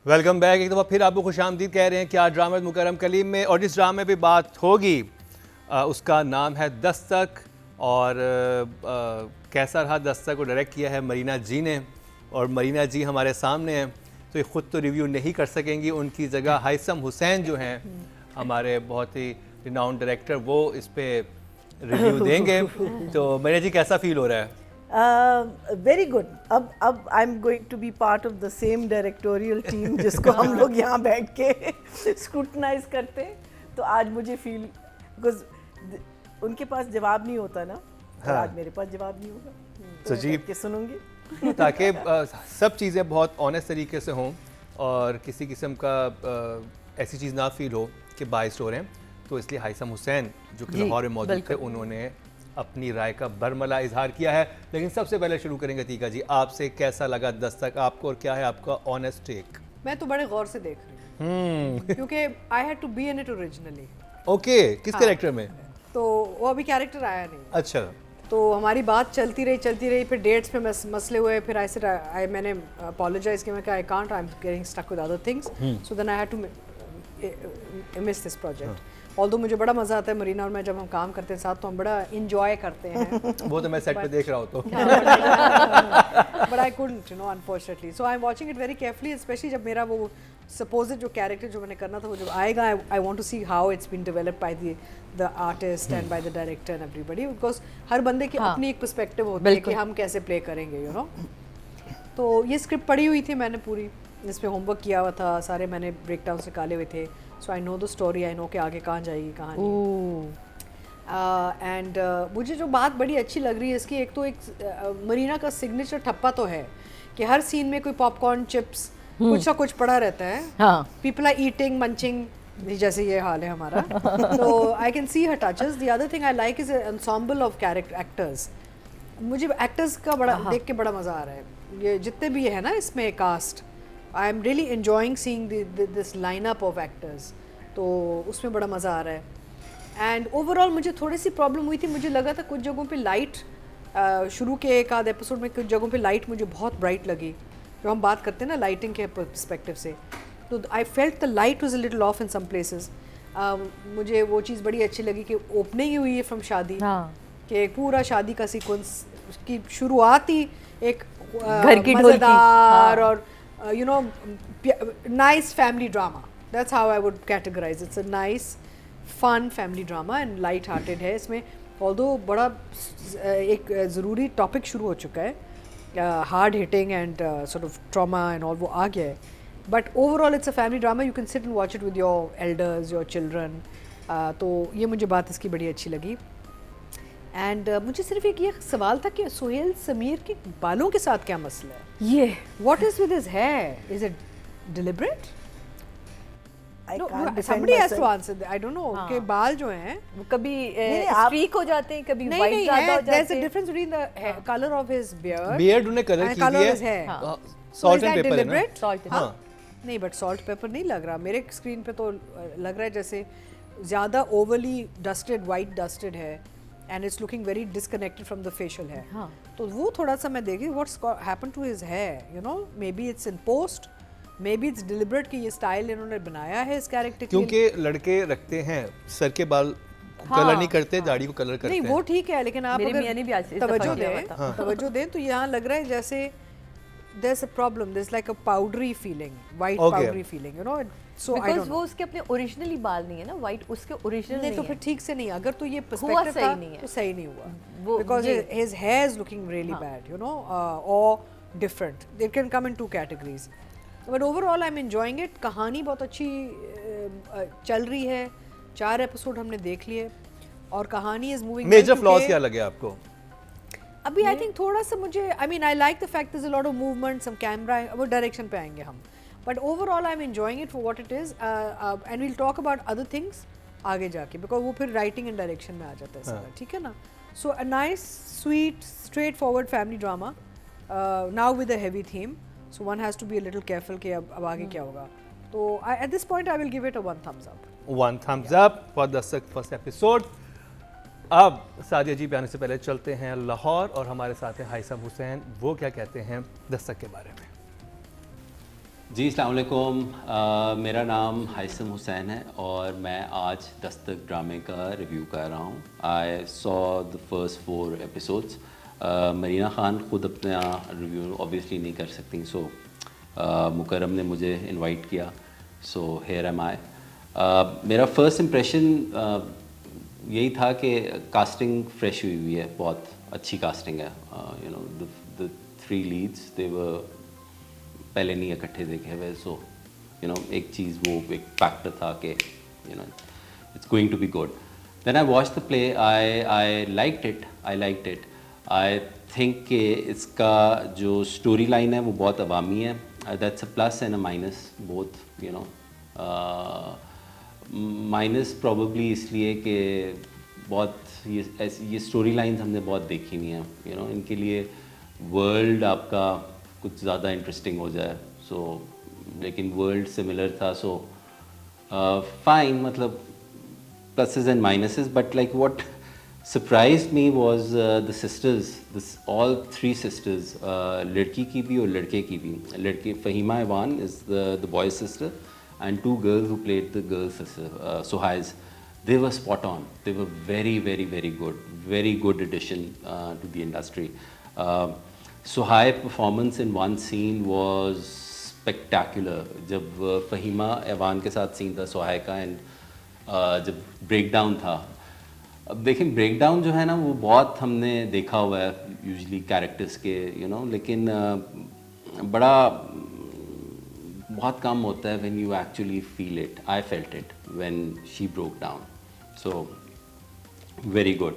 Welcome back. एक दफ़ा फिर आपको खुशामदीद कह रहे हैं कि आज ड्रामा मुकर्रम कलीम में और जिस ड्रामे पे बात होगी उसका नाम है दस्तक। और कैसा रहा दस्तक को डायरेक्ट किया है मरीना जी ने, और मरीना जी हमारे सामने हैं तो ये ख़ुद तो रिव्यू नहीं कर सकेंगी, उनकी जगह हाइसम हुसैन जो हैं हमारे बहुत ही रिनाउंड डायरेक्टर, वो इस पर रिव्यू देंगे। तो मरीना जी कैसा फील हो रहा है? Very good. अब I am going to be part of the same directorial team जिसको हम लोग यहाँ बैठ के स्क्रूटनाइज करते हैं। तो आज मुझे फील, बिकॉज उनके पास जवाब नहीं होता ना, हाँ। आज मेरे पास जवाब नहीं होगा तो जी के सुनूंगी ताकि सब चीज़ें बहुत ऑनेस्ट तरीके से हों और किसी किस्म का ऐसी चीज़ ना फील हो कि बाइस्ड हो रहे हैं। तो इसलिए हाइसम हुसैन जो कि लाहौर में मौजूद थे, उन्होंने अपनी राय का बरमला इजहार किया है। लेकिन सबसे पहले शुरू करेंगे तीका जी, आपसे कैसा लगा दस्तक आपको और क्या है आपका ऑनेस्ट टेक? मैं तो बड़े गौर से देख रही हूँ क्योंकि I had to be in it originally. Okay, किस कैरेक्टर में? तो वो अभी कैरेक्टर आया नहीं। अच्छा। तो हमारी बात चलती रही, फिर डेट्स पे मसले हुए, फिर मैंने अपोलोजाइज किया, मैं I can't, I am getting stuck with other things, so then I had to miss this project. Although मुझे बड़ा मजा आता है मरीना और मैं जब हम काम करते हैं साथ, तो हम बड़ा इंजॉय करते हैं। वो तो मैं सेट पे देख रहा हूँ तो but I couldn't, you know, unfortunately. So I am watching it very carefully, specially जब मेरा वो सपोज्ड जो कैरेक्टर जो मैंने करना था वो जब आएगा, I want to see how it's been developed by the artist and by the director and everybody, because हर बंदे की अपनी एक पर्सपेक्टिव होती है कि हम कैसे प्ले करेंगे, यू नो। तो ये स्क्रिप्ट पढ़ी हुई थी मैंने पूरी, इसमें होमवर्क किया हुआ था, सारे मैंने ब्रेक डाउन निकाले हुए थे। So I know the story, I know कि आगे कहाँ जाएगी कहानी। एंड मुझे जो बात बड़ी अच्छी लग रही है इसकी, एक तो एक मरीना का सिग्नेचर ठप्पा तो है कि हर सीन में कोई पॉपकॉर्न, चिप्स, कुछ ना कुछ पड़ा रहता है। पीपल आर ईटिंग, मंचिंग, जैसे ये हाल है हमारा। तो I can see her touches. The other thing I like is ensemble of character actors. मुझे एक्टर्स का बड़ा देख के बड़ा मज़ा आ रहा है। ये जितने भी है ना इसमें cast, I am really enjoying seeing this lineup of actors, तो उसमें बड़ा मज़ा आ रहा है। एंड ओवरऑल मुझे थोड़ी सी प्रॉब्लम हुई थी, मुझे लगा था कुछ जगहों पे लाइट, शुरू के एक आध एपिसोड में कुछ जगहों पे लाइट मुझे बहुत ब्राइट लगी। जो हम बात करते हैं ना लाइटिंग के पर्सपेक्टिव से, तो I felt the light was a little off in some places. मुझे वो चीज़ बड़ी अच्छी लगी कि ओपनिंग ही हुई है फ्रॉम शादी, कि पूरा शादी का सीक्वेंस की शुरुआत ही एक घर की मज़ेदार और you know, nice family drama. That's how I would categorize. It's a nice, fun family drama and light-hearted है इसमें। Although बड़ा एक ज़रूरी टॉपिक शुरू हो चुका है, hard hitting and sort of trauma and all, वो आ गया है। But overall it's a family drama. You can sit and watch it with your elders, your children. तो ये मुझे बात इसकी बड़ी अच्छी लगी। एंड मुझे सिर्फ एक ये सवाल था कि सोहेल समीर के बालों के साथ क्या मसला है? ये what is with his hair? Is it deliberate? somebody has to answer that. I don't know कि बाल जो हैं वो कभी स्ट्रीक हो जाते हैं, कभी वाइट ज़्यादा हो जाते हैं। There's a difference between the color of his beard. Beard उन्हें कलर की है, सॉल्ट एंड पेपर है ना? सॉल्ट, हाँ नहीं, बट सॉल्ट पेपर नहीं लग रहा मेरे स्क्रीन पे, तो लग रहा है जैसे ज़्यादा ओवरली डस्टेड, वाइट डस्टेड है and it's looking very disconnected from the facial hair. हाँ. तो वो थोड़ा सा मैं देखी what's happened to his hair, you know, maybe it's in post, maybe it's deliberate कि ये स्टाइल इन्होंने बनाया है इस कैरेक्टर के लिए। क्योंकि लड़के रखते हैं सर के बाल कलर नहीं करते, दाढ़ी को कलर करते हैं। नहीं वो ठीक है, लेकिन आप अगर तवज्जो दें तो यहाँ लग रहा है जैसे there's a problem, there's like a powdery feeling, white powdery feeling, you know. So I don't know. वो उसके अपने ओरिजिनली बाल नहीं है ना, वाइट उसके ओरिजिनल नहीं, तो फिर ठीक से नहीं, अगर तो ये पर्सपेक्टिव था तो सही नहीं हुआ, because his hair is looking really bad, you know, or different. It can come in two categories. But overall I'm enjoying it. कहानी बहुत अच्छी चल रही है, 4 एपिसोड हमने देख लिए और कहानी is moving. मेजर फ्लॉज क्या लगे आपको? अभी आई थिंक थोड़ा सा मुझे, I mean I like the fact there is a lot of movement, some camera, वो डायरेक्शन पे आएंगे हम, but overall I am enjoying it for what it is, and will talk about other things आगे जाके, because वो फिर writing and direction में आ जाता है सारा, ठीक है ना। So a nice, sweet, straightforward family drama, now with a heavy theme, so one has to be a little careful कि अब आगे क्या होगा। तो at this point I will give it a 1 thumbs up. 1 thumbs up for Dastak first episode. अब सादिया जी पे आने से पहले चलते हैं लाहौर और हमारे साथ हैं हाइसम हुसैन, वो क्या कहते हैं दस्तक के बारे में। जी अस्सलाम वालेकुम। मेरा नाम हाइसम हुसैन है और मैं आज दस्तक ड्रामे का रिव्यू कर रहा हूँ। I saw the first 4 episodes. Marina Khan ख़ुद अपना रिव्यू ऑब्वियसली नहीं कर सकती, सो मुकरम ने मुझे इनवाइट किया, सो हियर एम आई। मेरा फर्स्ट इम्प्रेशन यही था कि कास्टिंग फ्रेश हुई है, बहुत अच्छी कास्टिंग है। यू नो द 3 लीड्स दे वर पहले नहीं इकट्ठे देखे हुए, सो यू नो एक चीज़ वो एक फैक्टर था कि you know it's going to be good. Then I watch the play, I liked it. I think कि इसका जो स्टोरी लाइन है वो बहुत अवामी है। That's a plus and a minus both, you know. Minus probably इसलिए कि बहुत ये स्टोरी लाइन्स हमने बहुत देखी हुई हैं, यू नो। इनके लिए वर्ल्ड आपका कुछ ज़्यादा इंटरेस्टिंग हो जाए, सो लेकिन वर्ल्ड सिमिलर था, सो फाइन, मतलब pluses and minuses, but like what surprised me was the sisters, all 3 sisters, लड़की की भी और लड़के की भी। लड़के फ़हीमा ऐवान is the boy's sister, and 2 girls who played the girl's sister, Suhai's. They were spot on. They were very, very, very good addition to the industry. Suhai's performance in one scene was spectacular. जब फ़हीमा ऐवान के साथ scene था सुहाय का, and जब break down था, अब देखें break down जो है ना वो बहुत हमने देखा हुआ है यूजुअली कैरेक्टर्स के, यू नो, लेकिन बहुत कम होता है when you actually feel it. I felt it when she broke down, so very good.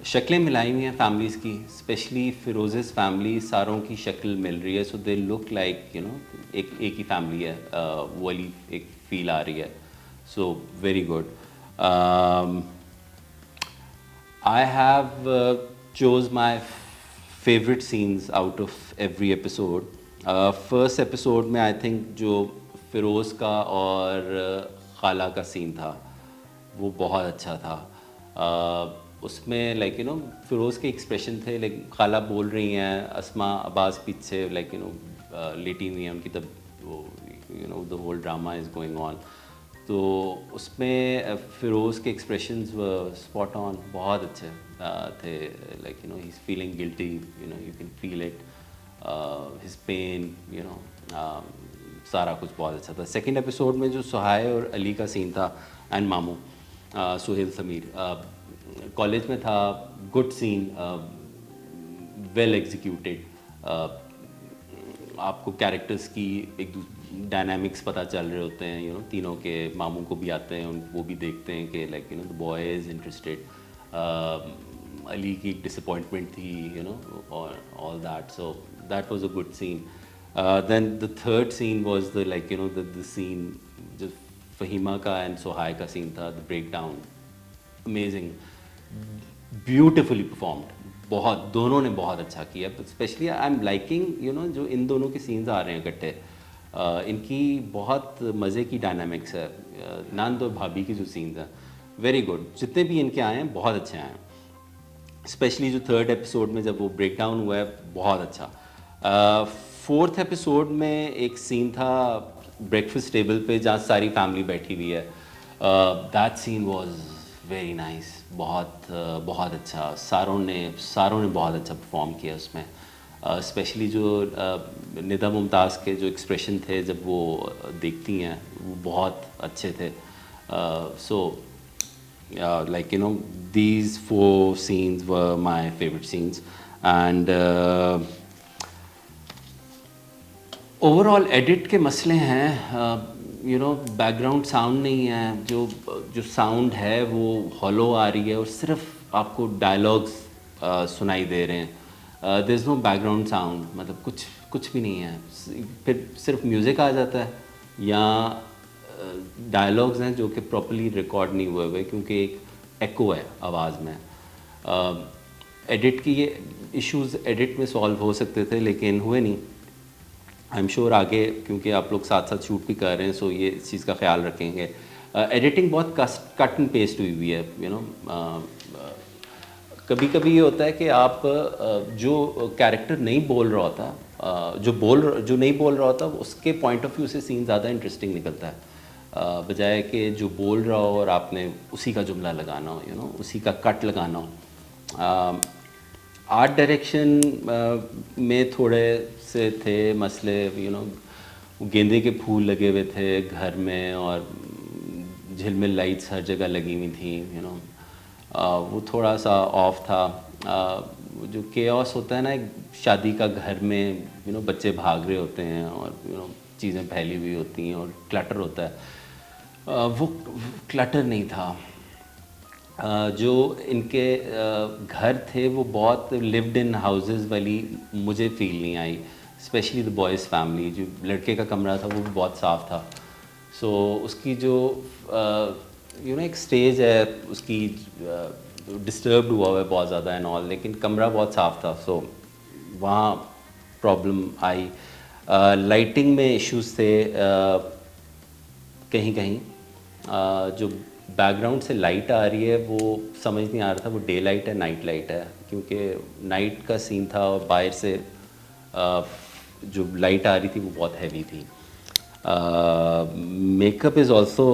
शक्लें मिलाई हुई हैं फैमिलीज़ की, स्पेशली फ़िरोज़ फैमिली, सारों की शक्ल मिल रही है, so they look like, you know, एक ही फैमिली है, वो वाली एक फील आ रही है, so very good. I have chose my favorite scenes out of every episode. First episode में I think जो फ़िरोज़ का और खाला का सीन था वो बहुत अच्छा था। उसमें लाइक यू नो फ़िरोज़ के एक्सप्रेशन थे, लाइक खाला बोल रही हैं, अस्मा अब्बास पीछे लाइक यू नो लेटी हुई हैं उनकी, तब वो you know the whole drama is going on, तो उसमें फ़िरोज़ के एक्सप्रेशंस स्पॉट ऑन, बहुत अच्छे थे। Like you know he is feeling guilty, you know you can feel it, his pain, you know, सारा कुछ बहुत अच्छा था। सेकंड एपिसोड में जो सुहाय और अली का सीन था, एंड मामू सुहेल समीर कॉलेज में था, गुड सीन, वेल एग्जीक्यूटेड। आपको कैरेक्टर्स की एक डायनामिक्स पता चल रहे होते हैं, यू नो, तीनों के। मामू को भी आते हैं, वो भी देखते हैं कि like you know the boy is interested. Ali की डिसअपॉइंटमेंट थी, यू नो, और all that, so that was a good scene. Then the third scene was the like you know the scene जो फ़हीमा का एंड सुहाय का सीन था, the breakdown, amazing, beautifully performed, बहुत, दोनों ने बहुत अच्छा किया। Specially I am liking, you know, जो इन दोनों के सीन्स आ रहे हैं इकट्ठे, इनकी बहुत मज़े की डायनामिक्स है। नंद और भाभी की जो सीन्स हैं, वेरी गुड, जितने भी इनके आए हैं बहुत अच्छे आए हैं। स्पेशली जो थर्ड एपिसोड में जब वो ब्रेक डाउन हुआ है, बहुत अच्छा। फोर्थ एपिसोड में एक सीन था ब्रेकफास्ट टेबल पे जहाँ सारी फैमिली बैठी हुई है, that scene was very nice, बहुत अच्छा। सारों ने बहुत अच्छा परफॉर्म किया उसमें, स्पेशली जो निदा मुमताज़ के जो एक्सप्रेशन थे जब वो देखती हैं, वो बहुत अच्छे थे। So like you know these 4 scenes were my favorite scenes, and overall edit के मसले हैं, यू नो, बैकग्राउंड साउंड नहीं है, जो साउंड है वो हॉलो आ रही है और सिर्फ आपको डायलॉग्स सुनाई दे रहे हैं। There is no background sound, मतलब कुछ भी नहीं है, फिर सिर्फ म्यूज़िक आ जाता है या डायलॉग्स हैं जो कि प्रॉपर्ली रिकॉर्ड नहीं हुए हुए, क्योंकि एक एको है आवाज़ में। एडिट की ये इश्यूज़ एडिट में सॉल्व हो सकते थे, लेकिन हुए नहीं। आई एम श्योर आगे, क्योंकि आप लोग साथ साथ शूट भी कर रहे हैं, सो ये इस चीज़ का ख्याल रखेंगे। एडिटिंग बहुत कट एंड पेस्ट हुई है, यू नो, कभी कभी ये होता है कि आप जो कैरेक्टर नहीं बोल रहा होता, जो नहीं बोल रहा होता, उसके पॉइंट ऑफ व्यू से सीन ज़्यादा इंटरेस्टिंग निकलता है, बजाय कि जो बोल रहा हो और आपने उसी का जुमला लगाना हो, उसी का कट लगाना हो। आर्ट डायरेक्शन में थोड़े से थे मसले, गेंदे के फूल लगे हुए थे घर में और झिलमिल लाइट्स हर जगह लगी हुई थी, वो थोड़ा सा ऑफ था। जो केओस होता है ना एक शादी का घर में, बच्चे भाग रहे होते हैं और चीज़ें फैली हुई होती हैं और क्लटर होता है, वो क्लटर नहीं था। जो इनके घर थे वो बहुत लिव्ड इन हाउसेस वाली मुझे फील नहीं आई, स्पेशली द बॉयज़ फैमिली। जो लड़के का कमरा था वो भी बहुत साफ़ था। सो उसकी जो एक स्टेज है उसकी डिस्टर्ब्ड हुआ है बहुत ज़्यादा एंड ऑल, लेकिन कमरा बहुत साफ़ था, सो वहाँ प्रॉब्लम आई। लाइटिंग में इश्यूज थे कहीं कहीं। जो बैकग्राउंड से लाइट आ रही है वो समझ नहीं आ रहा था वो डे लाइट है नाइट लाइट है, क्योंकि नाइट का सीन था और बाहर से जो लाइट आ रही थी वो बहुत हैवी थी। मेकअप इज़ ऑल्सो,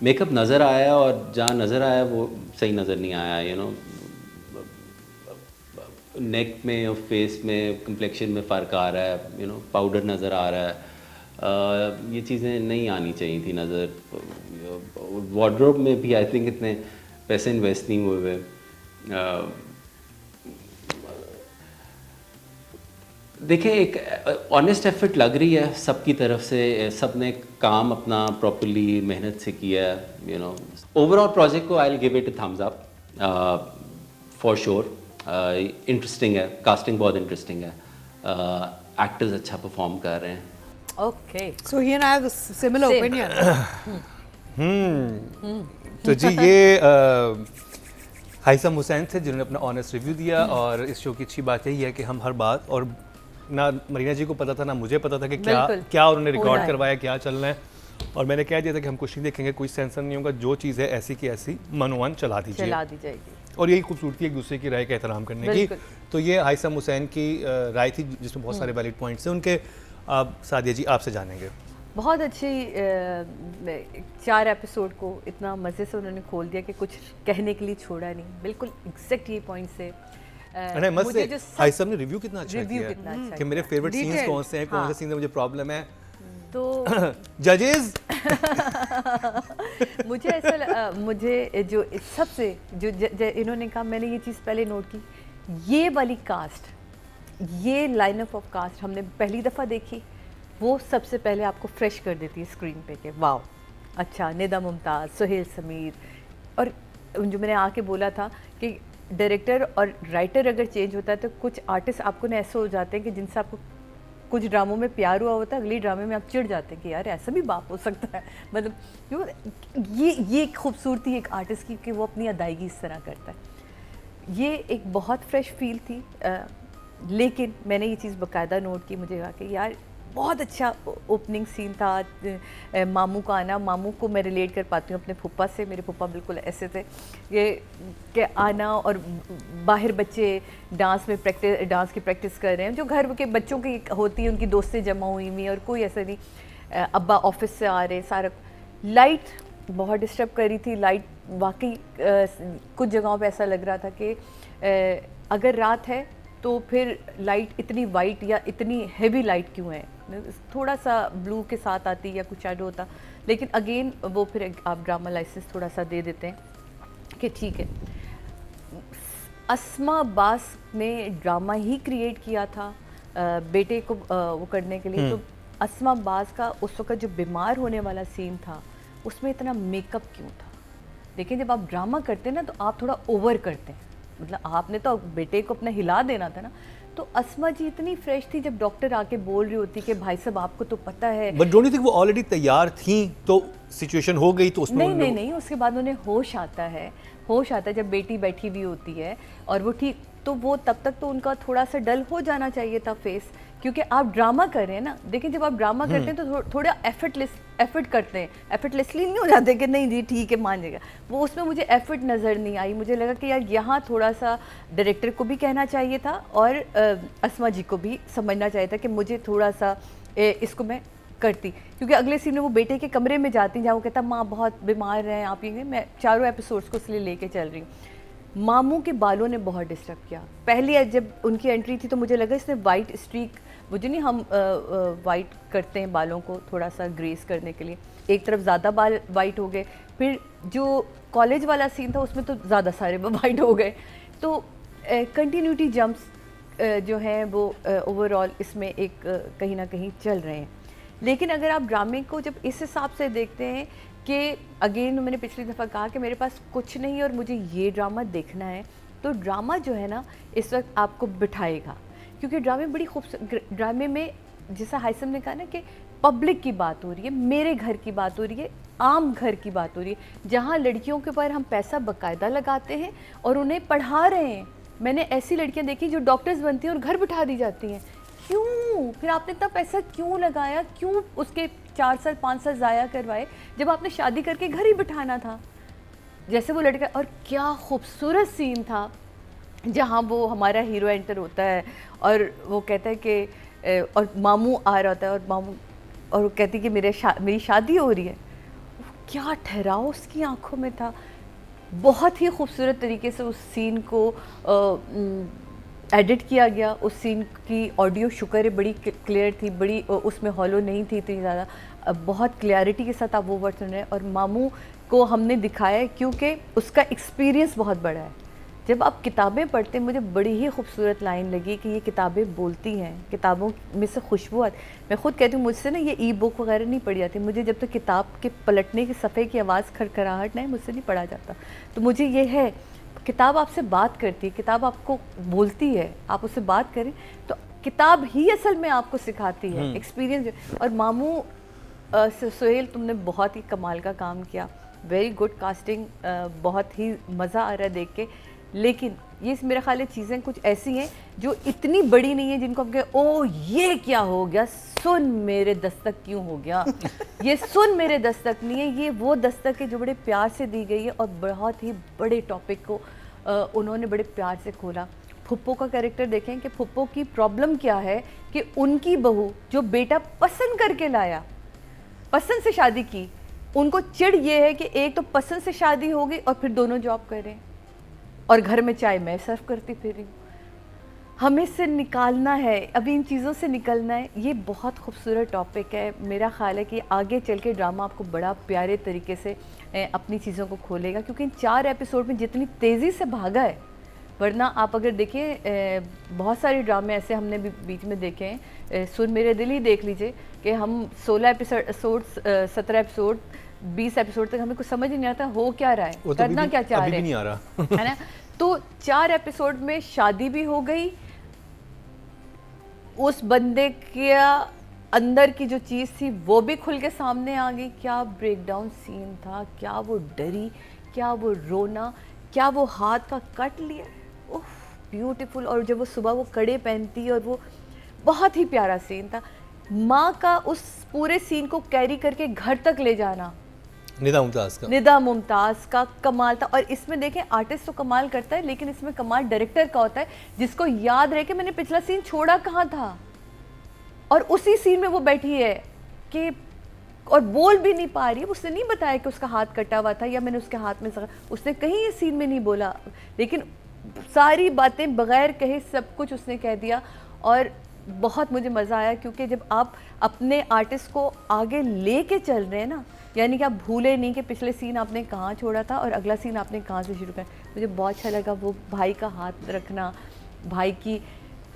मेकअप नज़र आया और जहाँ नज़र आया वो सही नज़र नहीं आया, नेक में और फेस में कम्प्लेक्शन में फ़र्क आ रहा है, पाउडर नज़र आ रहा है। ये चीज़ें नहीं आनी चाहिए थी नज़र। वार्डरोब में भी आई थिंक इतने पैसे इन्वेस्ट नहीं हुए। देखिए एक ऑनेस्ट एफर्ट लग रही है सबकी तरफ से, सब ने काम अपना प्रॉपरली मेहनत से किया है। ओवरऑल प्रोजेक्ट को आई will give it a thumbs up for sure. Interesting है, कास्टिंग बहुत इंटरेस्टिंग है, एक्टर्स अच्छा परफॉर्म कर रहे हैं। Okay. So he and I have a similar Same. opinion. तो जी ये हाइसम हुसैन थे जिन्होंने अपना ऑनेस्ट रिव्यू दिया। और इस शो की अच्छी बात यही है कि हम हर बात, और ना मरीना जी को पता था ना मुझे पता था कि क्या बिल्कुल। क्या उन्होंने हो रिकॉर्ड रहा है। करवाया, क्या चलना है। और मैंने कह दिया था कि हम कुछ नहीं देखेंगे, कोई सेंसर नहीं होगा, जो चीज़ है ऐसी की ऐसी मनोवन चला दीजिए। चला दी जाएगी। और यही खूबसूरती एक दूसरे की राय का एहतराम करने की। बिल्कुल। तो ये हाइसम हुसैन की राय थी जिसमें बहुत सारे वैलिड पॉइंट्स हैं उनके। अब सादिया जी आपसे जानेंगे। बहुत अच्छी 4 एपिसोड को इतना मज़े से उन्होंने खोल दिया कि कुछ कहने के लिए छोड़ा नहीं। बिल्कुल एग्जैक्ट ये पॉइंट से अरे मस्त मुझे से जो हाइसम ने रिव्यू कितना अच्छा रिव्यू किया कितना अच्छा है कि मेरे फेवरेट सीन्स Detailed. कौन से हैं, कौन हाँ। से सीन में मुझे प्रॉब्लम है। तो जजेस मुझे ऐसा मुझे जो सबसे जो इन्होंने कहा, मैंने ये चीज़ पहले नोट की, ये वाली कास्ट, ये लाइनअप ऑफ कास्ट हमने पहली दफ़ा देखी, वो सबसे पहले आपको फ्रेश कर देती है स्क्रीन पे कि वाओ अच्छा, निदा मुमताज़, सुहेल समीर। और जो मैंने आके बोला था कि डायरेक्टर और राइटर अगर चेंज होता है तो कुछ आर्टिस्ट आपको ना ऐसे हो जाते हैं कि जिनसे आपको कुछ ड्रामों में प्यार हुआ होता है, अगली ड्रामे में आप चिढ़ जाते हैं कि यार ऐसा भी बाप हो सकता है। मतलब ये खूबसूरती एक आर्टिस्ट की कि वो अपनी अदायगी इस तरह करता है। ये एक बहुत फ्रेश फील थी। लेकिन मैंने ये चीज़ बाकायदा नोट की, मुझे कहा कि यार बहुत अच्छा ओपनिंग सीन था। मामू का आना, मामू को मैं रिलेट कर पाती हूँ अपने फूफा से। मेरे फूफा बिल्कुल ऐसे थे ये कि आना और बाहर बच्चे डांस की प्रैक्टिस कर रहे हैं, जो घर के बच्चों की होती है, उनकी दोस्तें जमा हुई हुई और कोई ऐसा नहीं। अब्बा ऑफिस से आ रहे, सारा लाइट बहुत डिस्टर्ब कर रही थी। लाइट वाकई कुछ जगहों पे ऐसा लग रहा था कि अगर रात है तो फिर लाइट इतनी वाइट या इतनी हैवी लाइट क्यों है, थोड़ा सा ब्लू के साथ आती या कुछ ऐड होता। लेकिन अगेन वो फिर आप ड्रामा लाइसेंस थोड़ा सा दे देते हैं कि ठीक है। अस्मा अब्बास ने ड्रामा ही क्रिएट किया था बेटे को वो करने के लिए। तो अस्मा अब्बास का उस वक्त जो बीमार होने वाला सीन था उसमें इतना मेकअप क्यों था? देखिए जब आप ड्रामा करते हैं ना तो आप थोड़ा ओवर करते हैं, मतलब आपने तो बेटे को अपना हिला देना था ना। तो अस्मा जी इतनी फ्रेश थी जब डॉक्टर आके बोल रही होती कि भाई साहब आपको तो पता है। बट डोंट यू थिंक वो ऑलरेडी तैयार थी तो सिचुएशन हो गई तो उसमें नहीं, उसके बाद उन्हें होश आता है जब बेटी बैठी हुई होती है और वो ठीक, तो वो तब तक तो उनका थोड़ा सा डल हो जाना चाहिए था फेस क्योंकि आप ड्रामा कर रहे हैं ना, देखिए जब आप ड्रामा करते हैं तो थोड़ा एफर्ट करते हैं, एफर्टलेसली नहीं हो जाते कि नहीं जी ठीक है मान जाएगा, वो उसमें मुझे एफर्ट नज़र नहीं आई। मुझे लगा कि यार यहाँ थोड़ा सा डायरेक्टर को भी कहना चाहिए था और अस्मा जी को भी समझना चाहिए था कि मुझे थोड़ा सा इसको मैं करती, क्योंकि अगले सीन में वो बेटे के कमरे में जाती जहाँ वो कहता माँ बहुत बीमार है आप ये, मैं चारों एपिसोड्स को इसलिए लेके चल रही हूँ। मामू के बालों ने बहुत डिस्टर्ब किया। पहली जब उनकी एंट्री थी तो मुझे लगा इसने वाइट स्ट्रीक, मुझे नहीं हम वाइट करते हैं बालों को थोड़ा सा ग्रेस करने के लिए, एक तरफ ज़्यादा बाल वाइट हो गए, फिर जो कॉलेज वाला सीन था उसमें तो ज़्यादा सारे वाइट हो गए। तो कंटिन्यूटी जंप्स जो हैं वो ओवरऑल इसमें एक कहीं ना कहीं चल रहे हैं। लेकिन अगर आप ड्रामे को जब इस हिसाब से देखते हैं कि अगेन मैंने पिछली दफ़ा कहा कि मेरे पास कुछ नहीं और मुझे ये ड्रामा देखना है, तो ड्रामा जो है ना इस वक्त आपको बिठाएगा, क्योंकि ड्रामे बड़ी खूबसूरत, ड्रामे में जैसा हाइसम ने कहा ना कि पब्लिक की बात हो रही है, मेरे घर की बात हो रही है, आम घर की बात हो रही है, जहाँ लड़कियों के ऊपर हम पैसा बाकायदा लगाते हैं और उन्हें पढ़ा रहे हैं। मैंने ऐसी लड़कियाँ देखी जो डॉक्टर्स बनती हैं और घर बिठा दी जाती हैं। क्यों? फिर आपने इतना पैसा क्यों लगाया, क्यों उसके 4 साल 5 साल ज़ाया करवाए जब आपने शादी करके घर ही बिठाना था। जैसे वो लड़का, और क्या खूबसूरत सीन था जहाँ वो हमारा हीरो एंटर होता है और वो कहता है कि और मामू आ रहा होता है और मामू और वो कहती कि मेरी शादी हो रही है। क्या ठहराव उसकी आंखों में था। बहुत ही खूबसूरत तरीके से उस सीन को एडिट किया गया। उस सीन की ऑडियो शुक्र है बड़ी क्लियर थी, बड़ी उसमें हॉलो नहीं थी इतनी ज़्यादा, बहुत क्लैरिटी के साथ आप वो वर्ड सुन रहे हैं। और मामू को हमने दिखाया है क्योंकि उसका एक्सपीरियंस बहुत बड़ा है। जब आप किताबें पढ़ते हैं, मुझे बड़ी ही खूबसूरत लाइन लगी कि ये किताबें बोलती हैं, किताबों में से खुशबू आती। मैं खुद कहती हूँ मुझसे ना ये ई बुक वगैरह नहीं पढ़ी जाती, मुझे जब तक किताब के पलटने के सफ़े की आवाज़ खड़खड़ाहट नहीं, मुझसे नहीं पढ़ा जाता। तो मुझे ये है किताब आपसे बात करती है, किताब आपको बोलती है, आप उससे बात करें तो किताब ही असल में आपको सिखाती है एक्सपीरियंस। और मामू सोहेल तुमने बहुत ही कमाल का काम किया, वेरी गुड कास्टिंग, बहुत ही मज़ा आ रहा है देख के। लेकिन ये मेरा ख्याल है चीज़ें कुछ ऐसी हैं जो इतनी बड़ी नहीं है जिनको हम कहें ओ ये क्या हो गया, सुन मेरे दस्तक क्यों हो गया। ये सुन मेरे दस्तक नहीं है, ये वो दस्तक है जो बड़े प्यार से दी गई है और बहुत ही बड़े टॉपिक को उन्होंने बड़े प्यार से खोला। फुप्पो का कैरेक्टर देखें कि फुप्पो की प्रॉब्लम क्या है कि उनकी बहू जो बेटा पसंद करके लाया, पसंद से शादी की, उनको चिढ़ ये है कि एक तो पसंद से शादी हो गई और फिर दोनों जॉब कर रहे हैं और घर में चाय मैं सर्व करती फिर रही हूँ। हमें इससे निकालना है, अभी इन चीज़ों से निकलना है। ये बहुत खूबसूरत टॉपिक है। मेरा ख्याल है कि आगे चल के ड्रामा आपको बड़ा प्यारे तरीके से अपनी चीज़ों को खोलेगा, क्योंकि इन 4 एपिसोड में जितनी तेज़ी से भागा है, वरना आप अगर देखिए बहुत सारे ड्रामे ऐसे हमने भी बीच में देखे हैं। सुन मेरे दिल ही देख लीजिए कि हम 16 एपिसोड 17 एपिसोड 20 एपिसोड तक हमें कुछ समझ ही नहीं आता हो क्या रहा है, करना क्या चाह रहे हैं, है ना। तो 4 एपिसोड में शादी भी हो गई, उस बंदे के अंदर की जो चीज़ थी वो भी खुल के सामने आ गई। क्या ब्रेकडाउन सीन था, क्या वो डरी, क्या वो रोना, क्या वो हाथ का कट लिया, उफ ब्यूटीफुल। और जब वो सुबह वो कड़े पहनती और वो बहुत ही प्यारा सीन था। माँ का उस पूरे सीन को कैरी करके घर तक ले जाना निदा मुमताज़ का कमाल था। और इसमें देखें आर्टिस्ट तो कमाल करता है, लेकिन इसमें कमाल डायरेक्टर का होता है जिसको याद रहे कि मैंने पिछला सीन छोड़ा कहाँ था और उसी सीन में वो बैठी है कि और बोल भी नहीं पा रही है। उसने नहीं बताया कि उसका हाथ कटा हुआ था या मैंने उसके हाथ में उसने कहीं ये सीन में नहीं बोला, लेकिन सारी बातें बगैर कहे सब कुछ उसने कह दिया। और बहुत मुझे मज़ा आया क्योंकि जब आप अपने आर्टिस्ट को आगे ले के चल रहे हैं ना, यानी कि आप भूले नहीं कि पिछले सीन आपने कहाँ छोड़ा था और अगला सीन आपने कहाँ से शुरू किया। मुझे बहुत अच्छा लगा वो भाई का हाथ रखना, भाई की,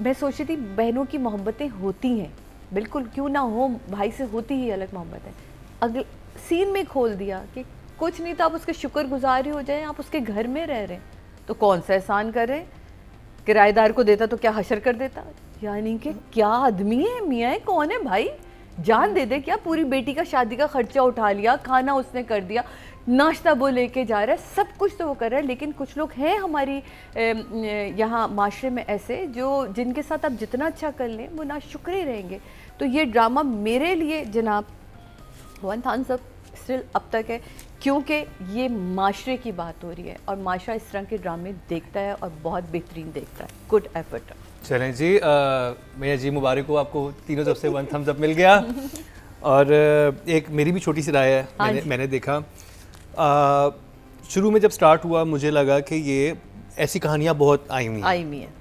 मैं सोच रही थी बहनों की मोहब्बतें होती हैं, बिल्कुल क्यों ना हो, भाई से होती ही अलग मोहब्बत है। अगले सीन में खोल दिया कि कुछ नहीं तो आप उसके शुक्रगुजार ही हो जाएं, आप उसके घर में रह रहे हैं तो कौन सा एहसान कर रहे हैं, किराएदार को देता तो क्या हशर कर देता। यानी कि क्या आदमी है, मियाँ है, कौन है भाई, जान दे दे क्या, पूरी बेटी का शादी का खर्चा उठा लिया, खाना उसने कर दिया, नाश्ता वो लेके जा रहा है, सब कुछ तो वो कर रहा है, लेकिन कुछ लोग हैं हमारी यहाँ माशरे में ऐसे जो जिनके साथ आप जितना अच्छा कर लें वो नाशुक्र ही रहेंगे। तो ये ड्रामा मेरे लिए जनाब 1 thumbs up स्टिल अब तक है, क्योंकि ये माशरे की बात हो रही है और माशरा इस तरह के ड्रामे देखता है और बहुत बेहतरीन देखता है। Good effort. चलें जी, मैं जी मुबारक हो, आपको तीनों तरफ से 1 thumbs up मिल गया। और एक मेरी भी छोटी सी राय है, मैंने देखा शुरू में जब स्टार्ट हुआ मुझे लगा कि ये ऐसी कहानियाँ बहुत आई हुई हैं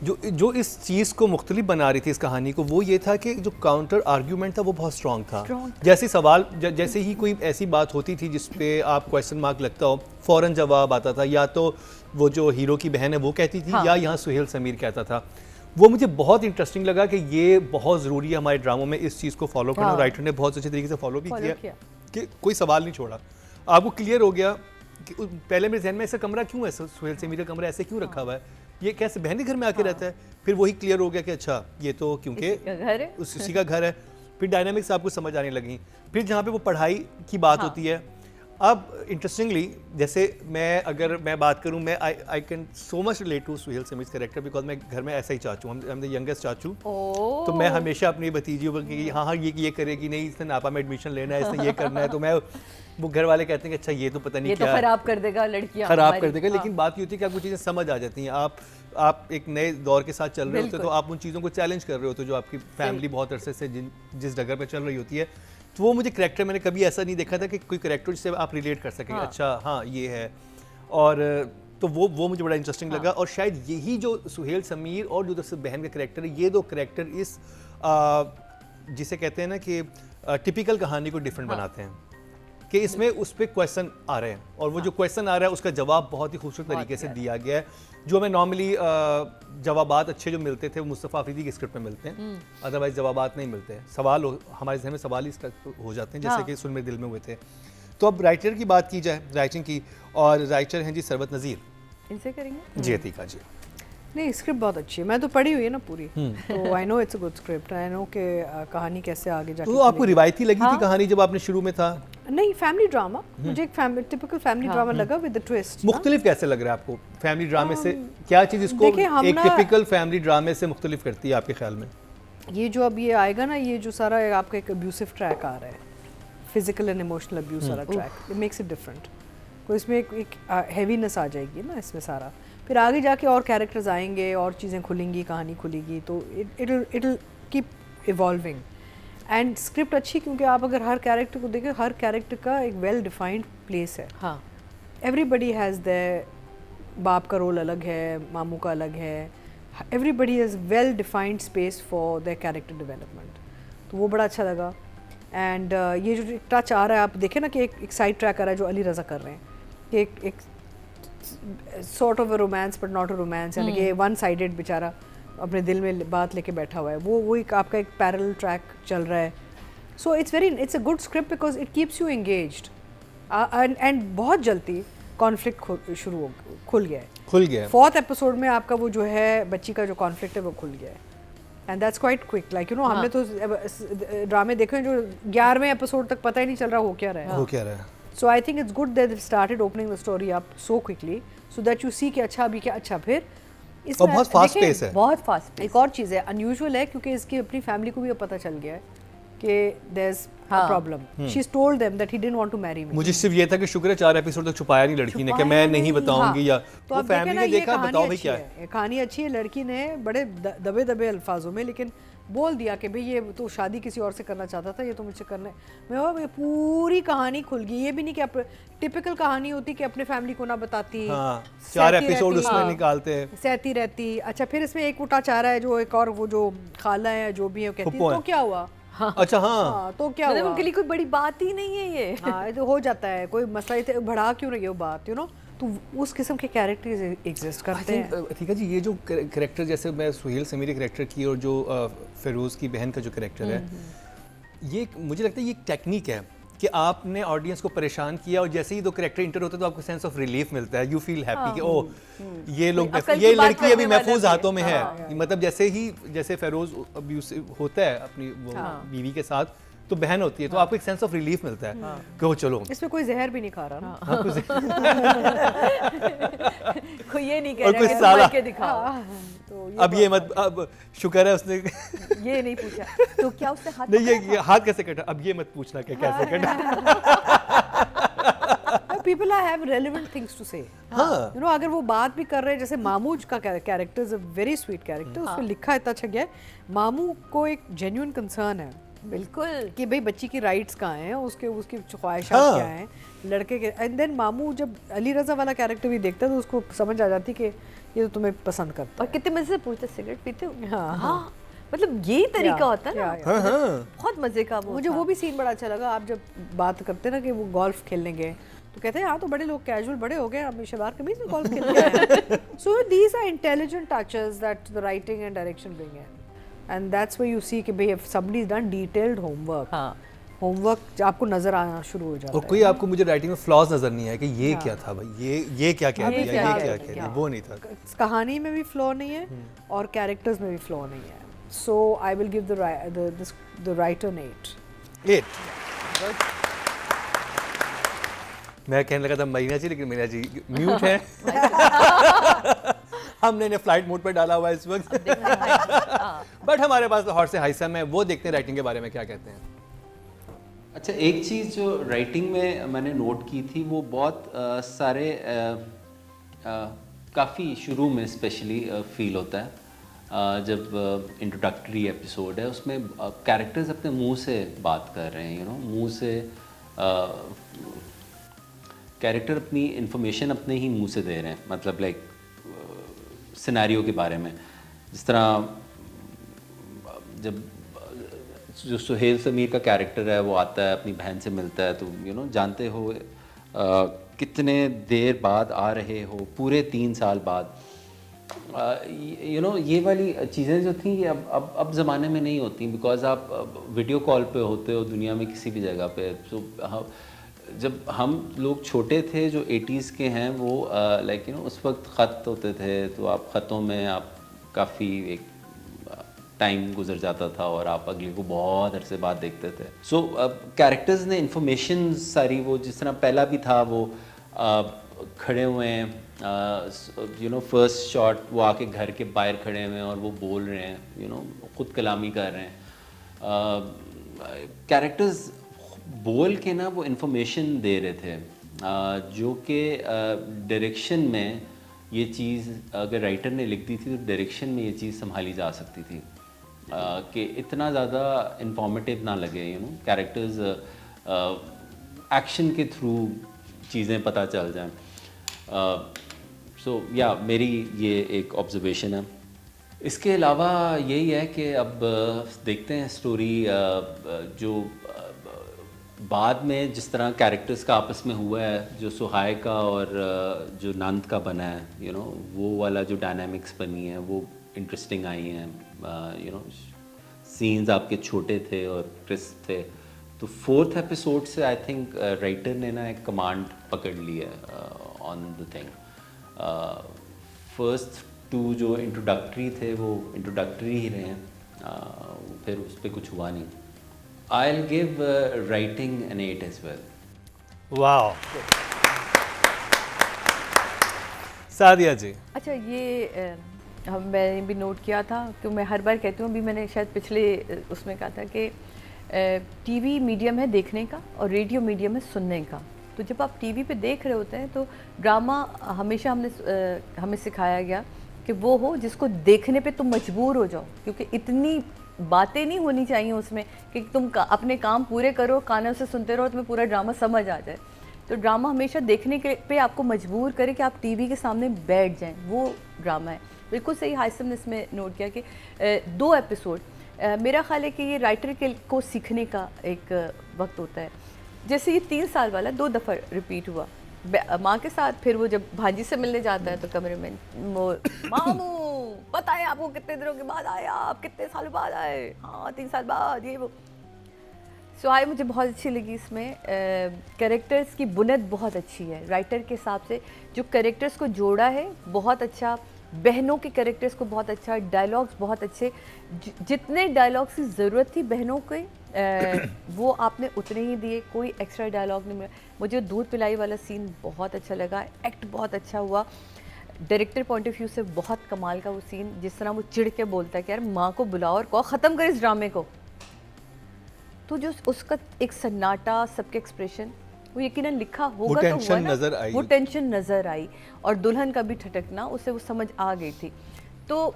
जो इस चीज़ को मुख्तलिफ बना रही थी इस कहानी को, वो ये था कि जो काउंटर आर्ग्यूमेंट था वो बहुत स्ट्रॉन्ग था। जैसे सवाल जैसे ही कोई ऐसी बात होती थी जिस पे आप क्वेश्चन मार्क लगता हो, फ़ौरन जवाब आता था, या तो वो जो हीरो की बहन है वो कहती थी, या यहाँ सुहेल समीर कहता था। वो मुझे बहुत इंटरेस्टिंग लगा कि ये बहुत ज़रूरी है हमारे ड्रामों में इस चीज़ को फॉलो करना। राइटर ने बहुत अच्छे तरीके से फॉलो भी किया कि कोई सवाल नहीं छोड़ा। आपको क्लियर हो गया कि पहले मेरे जहन में ऐसा कमरा क्यों है, सुहेल समीर का कमरा ऐसे क्यों रखा हुआ है, ये कैसे बहन के घर में आके रहता है। फिर वही क्लियर हो गया कि अच्छा ये तो क्योंकि उसी का घर है। फिर डायनामिक्स आपको समझ आने लगी। फिर जहाँ पे वो पढ़ाई की बात होती है, अब इंटरेस्टिंगली जैसे अगर मैं बात करूं, मैं I can so much relate to Suhail Sameer character because मैं घर में ऐसा ही चाचू, हम द यंगेस्ट चाचू। तो मैं हमेशा अपनी भतीजियों को कि हाँ ये करेगी नहीं, इसने नापा में एडमिशन लेना है, इसने ये करना है, तो मैं वो घर वाले कहते हैं कि अच्छा ये तो पता नहीं ये क्या तो खराब कर देगा, लड़कियां खराब कर देगा। लेकिन बात ये होती है कि आपको चीज़ें समझ आ जाती हैं, आप एक नए दौर के साथ चल रहे होते हो, तो आप उन चीज़ों को चैलेंज कर रहे होते हो जो आपकी फैमिली बहुत अरसे से जिस जगह पर चल रही होती है। तो वो मुझे करैक्टर, मैंने कभी ऐसा नहीं देखा था कि कोई करैक्टर जिससे आप रिलेट कर सकें। अच्छा हाँ ये है, और तो वो मुझे बड़ा इंटरेस्टिंग लगा। और शायद यही जो सुहेल समीर और जो दूसरे बहन का करैक्टर है, ये दो करैक्टर इस जिसे कहते हैं ना कि टिपिकल कहानी को डिफरेंट बनाते हैं कि इसमें उस पर क्वेश्चन आ रहे हैं, और वो जो क्वेश्चन आ रहा है उसका जवाब बहुत ही खूबसूरत तरीके से दिया गया है। जो हमें नॉर्मली जवाबात अच्छे जो मिलते थे वो मुस्तफ़ा अफरीदी की स्क्रिप्ट में मिलते हैं, अदरवाइज जवाबात नहीं मिलते हैं। सवाल हमारे जहन में सवाल ही स्टक हो जाते हैं, जैसे कि सुन मेरे दिल में हुए थे। तो अब राइटर की बात की जाए, राइटिंग की, और राइटर हैं जी सरवत नज़ीर, इनसे करेंगे जी अतीका जी। नहीं, स्क्रिप्ट बहुत अच्छी है, मैं तो पढ़ी हुई है ना पूरी, तो I know it's a good script, I know कि कहानी कैसे आगे जाके। तो आपको रिवायती लगी थी कहानी जब आपने शुरू में था? नहीं, फैमिली ड्रामा, मुझे एक टिपिकल फैमिली ड्रामा लगा विद द ट्विस्ट। मुख्तलिफ कैसे लग रहा है आपको फैमिली ड्रामे से? क्या चीज़ इसको एक टिपिकल फैमिली ड्रामे से मुख्तलिफ करती है आपके ख्याल में? ये जो अब ये आएगा ना, ये जो सारा आपका एक अब्यूसिव ट्रैक आ रहा है, फिजिकल एंड इमोशनल अब्यूज वाला track, it makes it different. तो इसमें एक हैवीनेस आ जाएगी ना इसमें सारा। फिर आगे जाके और कैरेक्टर्स आएंगे और चीज़ें खुलेंगी, कहानी खुलेगी, तो it keep evolving. And script अच्छी, क्योंकि आप अगर हर कैरेक्टर को देखें, हर कैरेक्टर का एक वेल डिफाइंड प्लेस है। हाँ, एवरीबडी हैज़ द, बाप का रोल अलग है, मामू का अलग है, everybody has well defined space for the character development, तो वो बड़ा अच्छा लगा। एंड ये जो टच आ रहा है, आप देखें ना कि एक साइड ट्रैक आ रहा है जो अली रज़ा कर रहे हैं, कि एक sort of a romance but not a romance, यानी कि वन साइडेड बेचारा अपने दिल में बात लेके बैठा हुआ है, वो एक आपका एक पैरेलल ट्रैक चल रहा है। So it's a good script because it keeps you engaged, and बहुत जल्दी कॉन्फ्लिक्ट खुल गया है। 4th एपिसोड में आपका वो जो है बच्ची का जो कॉन्फ्लिक्ट है वो खुल गया है, and that's quite quick. Like you no, हमने तो ड्रामे देखे हैं जो 11वें एपिसोड तक पता ही नहीं चल रहा हो क्या रहा है। So I think it's good that they've started opening the story up so quickly, so that you see कि अच्छा अभी क्या, अच्छा फिर इसमें बहुत फास्ट पेस है, बहुत फास्ट। एक और चीज़ है, अनयूजुअल है, क्योंकि इसकी अपनी फैमिली को भी अब पता चल गया है कि there's a problem. She's told them that he didn't want to marry me. मुझे सिर्फ ये था कि शुक्र है 4 एपिसोड तक छुपाया नहीं लड़की ने कि मैं नहीं बताऊंगी, या तो वो फैमिली ने देखा, बताओ भाई क्या है। कहानी अच्छी है, लड़की ने बड़े दबे अल्फाजों में लेकिन बोल दिया कि भाई ये तो शादी किसी और से करना चाहता था, ये तो मुझसे करना है। मैं पूरी कहानी खुल गई। ये भी नहीं कि टिपिकल कहानी होती कि अपने फैमिली को ना बताती, 4 एपिसोड उसमें निकालते हैं, सहती रहती। अच्छा, फिर इसमें एक उठा चाह रहा है जो एक और वो जो खाला है जो भी है, कहती है तो क्या हुआ। अच्छा हाँ, तो क्या हुआ, उनके लिए कोई बड़ी बात ही नहीं है ये। हाँ, तो हो जाता है, कोई मसला बढ़ा क्यों रही हो बात, यू नो। तो उस किस्म के कैरेक्टर्स एग्जिस्ट करते हैं। ठीक है जी, ये जो कैरेक्टर, जैसे मैं सुहेल समीर के कैरेक्टर की और जो फेरोज़ की बहन का जो कैरेक्टर है, ये मुझे लगता है ये एक टेक्निक है कि आपने ऑडियंस को परेशान किया और जैसे ही दो कैरेक्टर इंटर होते हैं तो आपको सेंस ऑफ रिलीफ मिलता है, यू फील हैप्पी कि ओह ये लोग, ये लड़की अभी महफूज हाथों में है। मतलब जैसे फेरोज़ अब्यूसिव होता है अपनी वो बीवी के साथ, तो बहन होती है, तो आपको एक सेंस ऑफ रिलीफ मिलता है कि वो चलो इसमें कोई जहर भी नहीं खा रहा ना। कोई ये नहीं कह और रहा कुछ है साला। के दिखाओ, तो ये अब ये मत, अब शुक्र है उसने ये नहीं पूछा तो क्या उसने हाथ नहीं पकड़ा ये हाथ कैसे कटा, अब ये मत पूछना कि कैसे कटा। people have relevant things to say. हाँ। You know, अगर वो बात भी कर रहे हैं, जैसे मामूज का character is a very sweet character, उसमें लिखा इतना अच्छा गया है, मामू को एक जेन्युइन कंसर्न है बिल्कुल कि भाई बच्ची की राइट्स कहाँ हैं, उसके उसकी ख्वाहिशात हाँ। क्या हैं, लड़के के। एंड देन मामू जब अली रजा वाला कैरेक्टर भी देखता है तो उसको समझ आ जाती कि ये तो तुम्हें पसंद करता और कितने मजे से पूछते सिगरेट पीते हो। हाँ, हाँ मतलब यही तरीका होता है ना, हाँ हाँ बहुत मजे का वो मुझे था। वो भी सीन बड़ा अच्छा लगा। आप जब बात करते ना कि वो गोल्फ खेलने गए तो कहते हैं हाँ तो बड़े लोग कैजुअल बड़े हो गए, अब शबार कमीज में गोल्फ खेलने आए। So these are intelligent touches that the writing and direction bring in, and that's where you see कि भाई if somebody is done detailed homework, हाँ होमवर्क आपको नजर आना शुरू हो जाता और है। कोई आपको मुझे राइटिंग में फ्लॉज नजर नहीं आया कि ये क्या था भाई, ये क्या कह दिया, क्या ये कह क्या दिया, कह दिया, वो नहीं था। कहानी में भी फ्लॉ नहीं है और कैरेक्टर्स में भी फ्लॉ नहीं है। So I will give the writer an 8. 8 मैं कहने लगा था महीना जी, लेकिन महीना जी म्यूट है। हमने इन्हें फ्लाइट मोड पर डाला हुआ है इस वक्त। बट हमारे पास लाहौर से हाइसम है, वो देखते हैं राइटिंग के बारे में क्या कहते हैं। अच्छा, एक चीज़ जो राइटिंग में मैंने नोट की थी वो बहुत सारे काफ़ी शुरू में स्पेशली फील होता है जब इंट्रोडक्टरी एपिसोड है, उसमें कैरेक्टर्स अपने मुंह से बात कर रहे हैं, यू नो, मुंह से कैरेक्टर अपनी इंफॉर्मेशन अपने ही मुंह से दे रहे हैं, मतलब लाइक सिनेरियो के बारे में। जिस तरह जब जो सुहेल समीर का कैरेक्टर है वो आता है अपनी बहन से मिलता है, तो यू नो जानते हो कितने देर बाद आ रहे हो, पूरे 3 साल बाद, यू नो ये वाली चीज़ें जो थी ये अब ज़माने में नहीं होती, बिकॉज आप वीडियो कॉल पे होते हो दुनिया में किसी भी जगह पे। तो जब हम लोग छोटे थे जो 80s के हैं वो लाइक यू नो उस वक्त ख़त होते थे, तो आप ख़तों में आप काफ़ी एक टाइम गुजर जाता था और आप अगले को बहुत अरसे बाद देखते थे। सो कैरेक्टर्स ने इंफॉर्मेशन सारी, वो जिस तरह पहला भी था वो खड़े हुए हैं, यू नो फर्स्ट शॉट वो आके घर के बाहर खड़े हुए हैं और वो बोल रहे हैं, यू नो ख़ुद कलामी कर रहे हैं। कैरेक्टर्स बोल के ना वो इन्फॉर्मेशन दे रहे थे, जो कि डायरेक्शन में ये चीज़ अगर राइटर ने लिख दी थी तो डायरेक्शन में ये चीज़ संभाली जा सकती थी कि इतना ज़्यादा इंफॉर्मेटिव ना लगे, यू नो कैरेक्टर्स एक्शन के थ्रू चीज़ें पता चल जाएं। सो या मेरी ये एक ऑब्जर्वेशन है। इसके अलावा यही है कि अब देखते हैं स्टोरी जो बाद में जिस तरह कैरेक्टर्स का आपस में हुआ है, जो सुहाय का और जो नंद का बना है, यू नो वो वाला जो डायनामिक्स बनी है वो इंटरेस्टिंग आई हैं। यू नो सीन्स आपके छोटे थे और क्रिस्प थे, तो 4th एपिसोड से आई थिंक राइटर ने ना एक कमांड पकड़ ली है ऑन द थिंग। फर्स्ट 2 जो इंट्रोडक्टरी थे वो इंट्रोडक्टरी ही रहे हैं, फिर उस पर कुछ हुआ नहीं। I'll give writing an 8 as well. वाह। सादिया जी। अच्छा ये मैंने भी नोट किया था कि मैं हर बार कहती हूँ, अभी मैंने शायद पिछले उसमें कहा था कि टीवी मीडियम है देखने का और रेडियो मीडियम है सुनने का। तो जब आप टीवी पे देख रहे होते हैं तो ड्रामा हमेशा हमें सिखाया गया कि वो हो जिसको देखने पे तुम मजबूर हो जाओ, क्योंकि इतनी बातें नहीं होनी चाहिए उसमें कि तुम अपने काम पूरे करो, कानों से सुनते रहो, तुम्हें पूरा ड्रामा समझ आ जाए। तो ड्रामा हमेशा देखने के पे आपको मजबूर करे कि आप टीवी के सामने बैठ जाएं, वो ड्रामा है। बिल्कुल सही हासिम ने इसमें नोट किया कि 2 एपिसोड, मेरा ख्याल है कि ये राइटर के को सीखने का एक वक्त होता है। जैसे ये 3 साल वाला 2 दफ़ा रिपीट हुआ माँ के साथ, फिर वो जब भांजी से मिलने जाता है तो कमरे में मामू पता है आपको कितने दिनों के बाद आए, आप कितने साल बाद आए, हाँ 3 साल बाद, ये वो। सुहाय मुझे बहुत अच्छी लगी इसमें। कैरेक्टर्स की बुनियाद बहुत अच्छी है, राइटर के हिसाब से जो कैरेक्टर्स को जोड़ा है बहुत अच्छा। बहनों के कैरेक्टर्स को बहुत अच्छा, डायलॉग्स बहुत अच्छे, जितने डायलॉग्स की ज़रूरत थी बहनों के वो आपने उतने ही दिए, कोई एक्स्ट्रा डायलॉग नहीं मिला। मुझे दूध पिलाई वाला सीन बहुत अच्छा लगा, एक्ट बहुत अच्छा हुआ, डायरेक्टर पॉइंट ऑफ व्यू से बहुत कमाल का वो सीन, जिस तरह वो चिढ़ के बोलता है कि यार माँ को बुलाओ और कहो ख़त्म कर इस ड्रामे को। तो जो उसका एक सन्नाटा, सबके एक्सप्रेशन, वो यकीनन लिखा होगा तो हुआ ना, वो टेंशन नज़र आई, और दुल्हन का भी ठटकना, उसे वो समझ आ गई थी। तो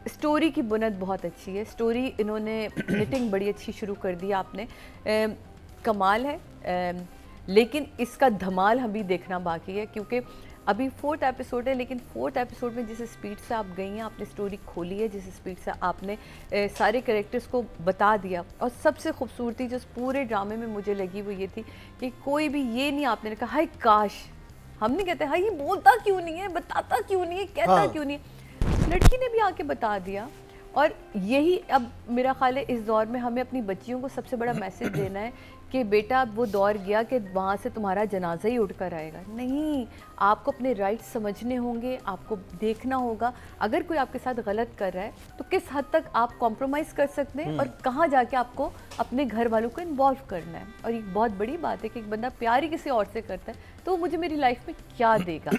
स्टोरी की बुनियाद बहुत अच्छी है, स्टोरी इन्होंने निटिंग बड़ी अच्छी शुरू कर दी आपने, कमाल है। लेकिन इसका धमाल हम भी देखना बाकी है, क्योंकि अभी 4th एपिसोड है, लेकिन 4th एपिसोड में जिस स्पीड से आप गई हैं, आपने स्टोरी खोली है, जिस स्पीड से आपने सारे कैरेक्टर्स को बता दिया, और सबसे खूबसूरती जो पूरे ड्रामे में मुझे लगी वो ये थी कि कोई भी ये नहीं आपने कहा हाय काश, हम नहीं कहते हाय ये बोलता क्यों नहीं है, बताता क्यों नहीं है, कहता क्यों नहीं है, लड़की ने भी आके बता दिया। और यही अब मेरा ख्याल है इस दौर में हमें अपनी बच्चियों को सबसे बड़ा मैसेज देना है कि बेटा अब वो दौर गया कि वहाँ से तुम्हारा जनाजा ही उठ कर आएगा, नहीं, आपको अपने राइट्स समझने होंगे, आपको देखना होगा, अगर कोई आपके साथ गलत कर रहा है तो किस हद तक आप कॉम्प्रोमाइज़ कर सकते हैं और कहाँ जाके आपको अपने घर वालों को इन्वॉल्व करना है। और एक बहुत बड़ी बात है कि एक बंदा प्यार ही किसी और से करता है तो मुझे मेरी लाइफ में क्या देगा,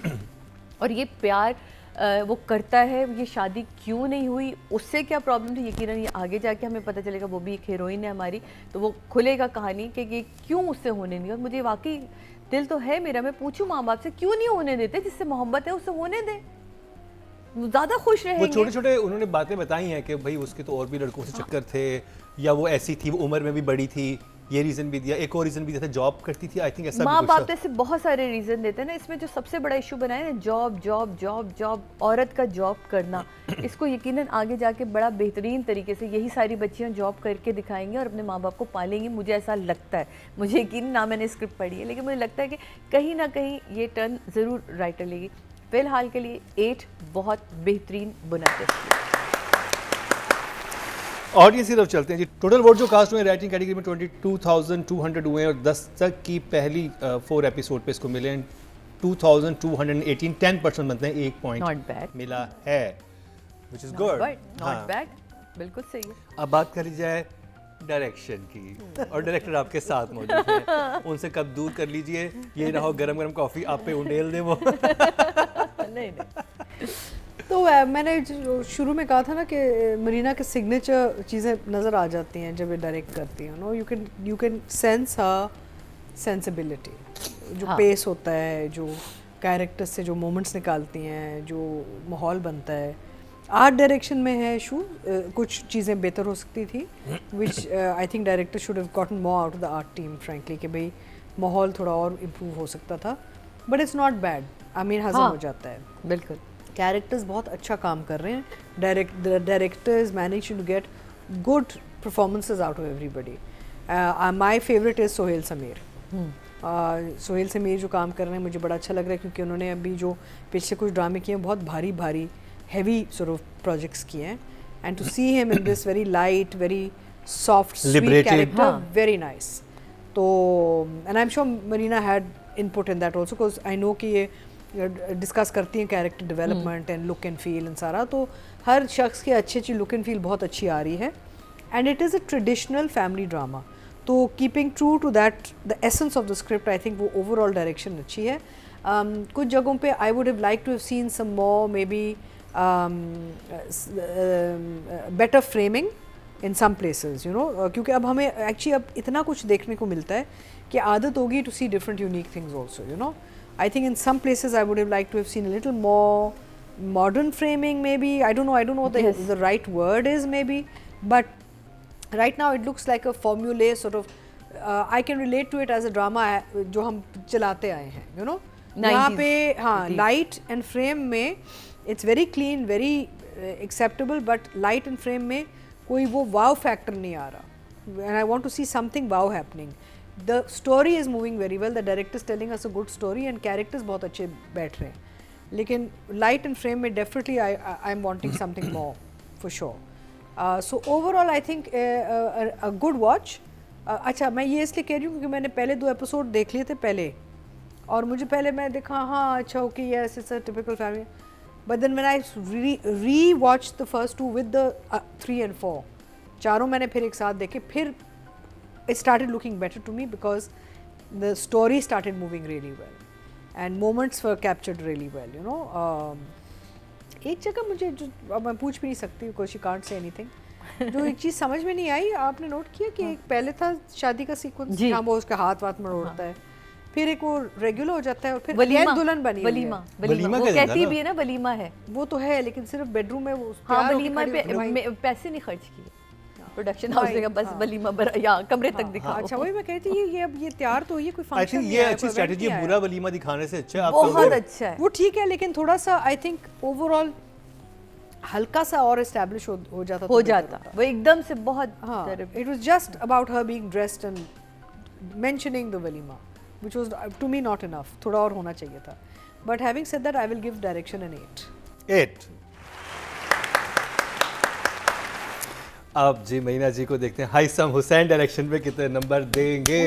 और ये प्यार वो करता है, ये शादी क्यों नहीं हुई, उससे क्या प्रॉब्लम थी, यकीनन ये आगे जाके हमें पता चलेगा, वो भी एक हीरोइन है हमारी, तो वो खुलेगा कहानी कि ये क्यों उससे होने नहीं। और मुझे वाकई दिल तो है मेरा, मैं पूछूं माँ बाप से क्यों नहीं होने देते, जिससे मोहब्बत है उससे होने दें, ज़्यादा खुश रहेंगे। वो छोटे छोटे उन्होंने बातें बताई हैं कि भाई उसके तो और भी लड़कों से चक्कर थे, या वो ऐसी थी, वो उम्र में भी बड़ी थी, ये रीज़न भी दिया, एक और रीज़न भी दिया था जॉब करती थी, आई थिंक ऐसा माँ बाप ऐसे बहुत सारे रीज़न देते हैं ना, इसमें जो सबसे बड़ा इशू बना है ना, जॉब जॉब जॉब जॉब, औरत का जॉब करना, इसको यकीनन आगे जाके बड़ा बेहतरीन तरीके से यही सारी बच्चियाँ जॉब करके दिखाएंगी और अपने माँ बाप को पालेंगी, मुझे ऐसा लगता है। मुझे यकीन ना मैंने स्क्रिप्ट पढ़ी है, लेकिन मुझे लगता है कि कहीं ना कहीं ये टर्न ज़रूर राइटर लेगी। फ़िलहाल के लिए 8 बहुत बेहतरीन बुनियाद है। ऑडियंस की तरफ चलते हैं जी। टोटल वोट जो कास्ट हुए राइटिंग कैटेगरी में 22,200 हुए हैं, और 10 तक की पहली 4 एपिसोड पे इसको मिले हैं 2,218, 10% बनते हैं, 1 पॉइंट मिला है, which is good, not bad, बिल्कुल सही है। अब बात करी जाए डायरेक्शन की, और डायरेक्टर आपके साथ मौजूद हैं, उनसे कब दूर कर लीजिए, ये ना हो गरम गरम कॉफ़ी आप पे उंडेल दे वो। नहीं तो मैंने शुरू में कहा था ना कि मरीना के सिग्नेचर चीज़ें नज़र आ जाती हैं जब ये डायरेक्ट करती हैं, no you can sense her sensibility, जो पेस होता है, जो कैरेक्टर्स से जो मोमेंट्स निकालती हैं, जो माहौल बनता है। आर्ट डायरेक्शन में है इशू, कुछ चीज़ें बेहतर हो सकती थी, which I think director should have gotten more out of the art team frankly, कि भाई माहौल थोड़ा और इम्प्रूव हो सकता था, but it's not bad, I mean हज़म हो जाता है। बिल्कुल, कैरेक्टर्स बहुत अच्छा काम कर रहे हैं, directors manage to get good performances out of everybody. My favourite is Sohail Sameer. Sohail Sameer जो काम कर रहे हैं मुझे बड़ा अच्छा लग रहा है, क्योंकि उन्होंने अभी जो पिछले कुछ ड्रामे किए हैं बहुत भारी भारी हैवी सॉर्ट ऑफ प्रोजेक्ट्स किए हैं, and to see him in this very light, very soft sweet character, very nice. तो and I am sure Marina had input in that also, because I know कि ये डिस्कस करती हैं character development and look and feel and सारा, तो हर शख्स की अच्छी अच्छी लुक एंड फील बहुत अच्छी आ रही है, and it is a traditional family drama, तो keeping true to that the essence of the script, I think वो ओवरऑल डायरेक्शन अच्छी है। कुछ जगहों पे I would have like to have seen some more maybe better framing in some places, you know, क्योंकि अब हमें actually अब इतना कुछ देखने को मिलता है कि आदत होगी to see different unique things also, you know. I think in some places I would have liked to have seen a little more modern framing, maybe. I don't know what the right word is, maybe. But right now it looks like a formulae sort of. I can relate to it as a drama जो हम चलाते आए हैं, you know. यहाँ पे हाँ light and frame में it's very clean, very acceptable, but light and frame में कोई वो wow factor नहीं आ रहा. And I want to see something wow happening. The story is moving very well, the director is telling us a good story and characters बहुत अच्छे बैठ रहे हैं, लेकिन light and frame में definitely I'm wanting something more for sure. So overall I think a good watch. अच्छा मैं ये इसलिए कह रही हूँ क्योंकि मैंने पहले 2 एपिसोड देख लिए थे पहले, और मुझे पहले मैं देखा हाँ अच्छा okay yes it's a typical family, But then when I re-watched the first two with the 3 and 4, चारों मैंने फिर एक साथ देखे, फिर it started looking better to me because the story started moving really well and moments were captured really well, you know. एक जगह मुझे जो अब मैं पूछ भी नहीं सकती because she can't say anything, जो एक चीज़ समझ में नहीं आई, आपने नोट किया कि एक पहले था शादी का सीक्वेंस जहाँ वो उसका हाथ वाथ मरोड़ता है, फिर एक वो रेगुलर हो जाता है और फिर वलीमा दुल्हन बनी हुई है। वलीमा वो कहती भी है ना वलीमा है, वो तो है लेकिन सिर्फ बेडरूम में वो हाँ तैयार होके वलीमा खड़ी होती है। पे पैसे नहीं खर्च किए प्रोडक्शन हाउस ने, बस वलीमा या कमरे तक दिखाओ। अच्छा वही मैं कहती हूँ ये अब ये तैयार तो ये कोई आई फंक्शन थिंक ये अच्छी स्ट्रेटजी है, बुरा वलीमा दिखाने से अच्छा है आप बहुत अच्छा है वो ठीक है, लेकिन थोड़ा सा आई थिंक ओवरऑल हल्का सा और एस्टैब्लिश हो जाता हो जाता, वो एकदम से बहुत हाँ, it was just about her being dressed and mentioning the walima which was to me not enough, थोड़ा और होना चाहिए था। But having said that I will give direction an 8। अब जी महीना जी को देखते हैं हाइसम हुसैन डायरेक्शन पे कितने नंबर देंगे।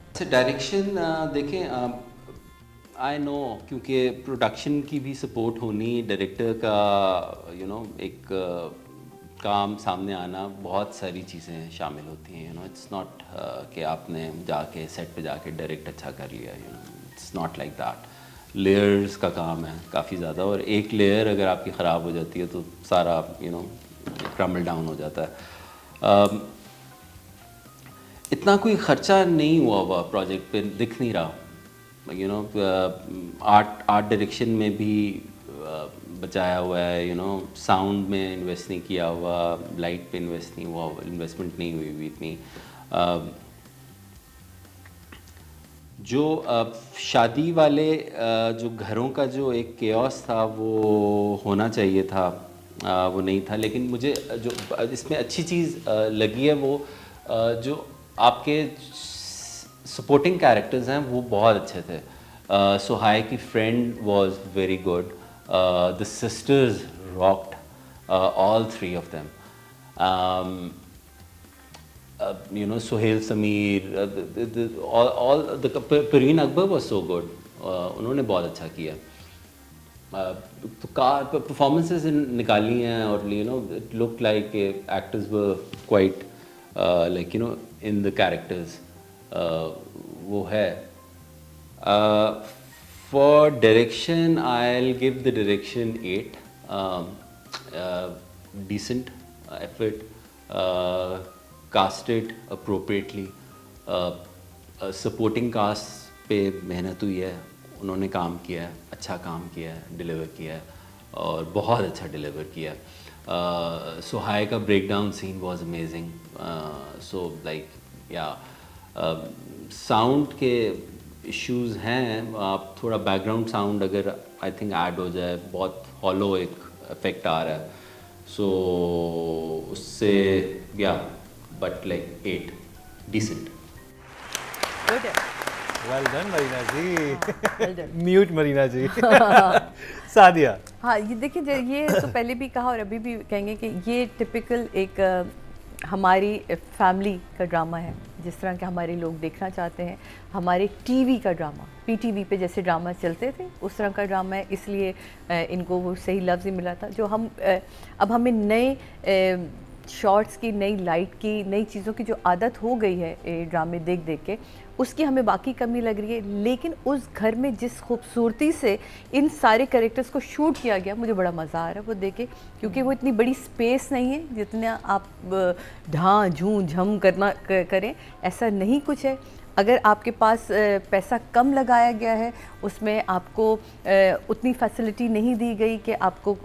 अच्छा डायरेक्शन देखें, आई नो क्योंकि प्रोडक्शन की भी सपोर्ट होनी, डायरेक्टर का यू नो एक काम सामने आना, बहुत सारी चीज़ें शामिल होती हैं। यू नो इट्स नॉट कि आपने जाके सेट पे जाके डायरेक्ट अच्छा कर लिया, you know it's not like that. Layers का काम है काफ़ी ज़्यादा, और एक लेयर अगर आपकी ख़राब हो जाती है तो सारा यू नो क्रम्बल डाउन हो जाता है। इतना कोई ख़र्चा नहीं हुआ प्रोजेक्ट पे, दिख नहीं रहा। यू नो आर्ट डायरेक्शन में भी बचाया हुआ है, यू नो साउंड में इन्वेस्ट नहीं किया हुआ, लाइट पे इन्वेस्ट नहीं हुआ, इन्वेस्टमेंट नहीं हुई इतनी। जो शादी वाले जो घरों का जो एक केओस था वो होना चाहिए था, वो नहीं था। लेकिन मुझे जो इसमें अच्छी चीज़ लगी है वो जो आपके सपोर्टिंग कैरेक्टर्स हैं वो बहुत अच्छे थे। सुहाय की friend was very good, the sisters rocked, all 3 of them, you know Suhail Sameer, all the Parveen Akbar was so good, उन्होंने बहुत अच्छा किया। तो परफॉर्मेंसेस निकाली हैं और you know it look like actors were quite like you no in the characters, वो है। For direction I will give the direction 8, decent effort, casted appropriately, supporting cast पे मेहनत हुई है, उन्होंने काम किया है, अच्छा काम किया है, डिलीवर किया है और बहुत अच्छा डिलीवर किया है। सुहाय का breakdown scene was amazing. So like या साउंड के इश्यूज हैं, आप थोड़ा बैकग्राउंड साउंड अगर आई थिंक ऐड हो जाए, बहुत हॉलो एक इफेक्ट आ रहा है, सो उससे या but like 8 decent. Well done Marina ji, mute Marina ji. Sadia. हाँ ये देखिए, ये तो पहले भी कहा और अभी भी कहेंगे कि ये टिपिकल एक हमारी फैमिली का ड्रामा है, जिस तरह के हमारे लोग देखना चाहते हैं। हमारे टीवी का ड्रामा, पीटीवी पे जैसे ड्रामा चलते थे उस तरह का ड्रामा है, इसलिए इनको वो सही लफ्ज़ ही मिला था। जो हम अब हमें नए शॉर्ट्स की, नई लाइट की, नई चीज़ों की जो आदत हो गई है ड्रामे देख देख के, उसकी हमें बाकी कमी लग रही है। लेकिन उस घर में जिस खूबसूरती से इन सारे कैरेक्टर्स को शूट किया गया, मुझे बड़ा मज़ा आ रहा है वो देख के, क्योंकि वो इतनी बड़ी स्पेस नहीं है जितना आप ढाँ झूँ झम करना करें, ऐसा नहीं कुछ है। अगर आपके पास पैसा कम लगाया गया है, उसमें आपको उतनी फैसिलिटी नहीं दी गई कि आपको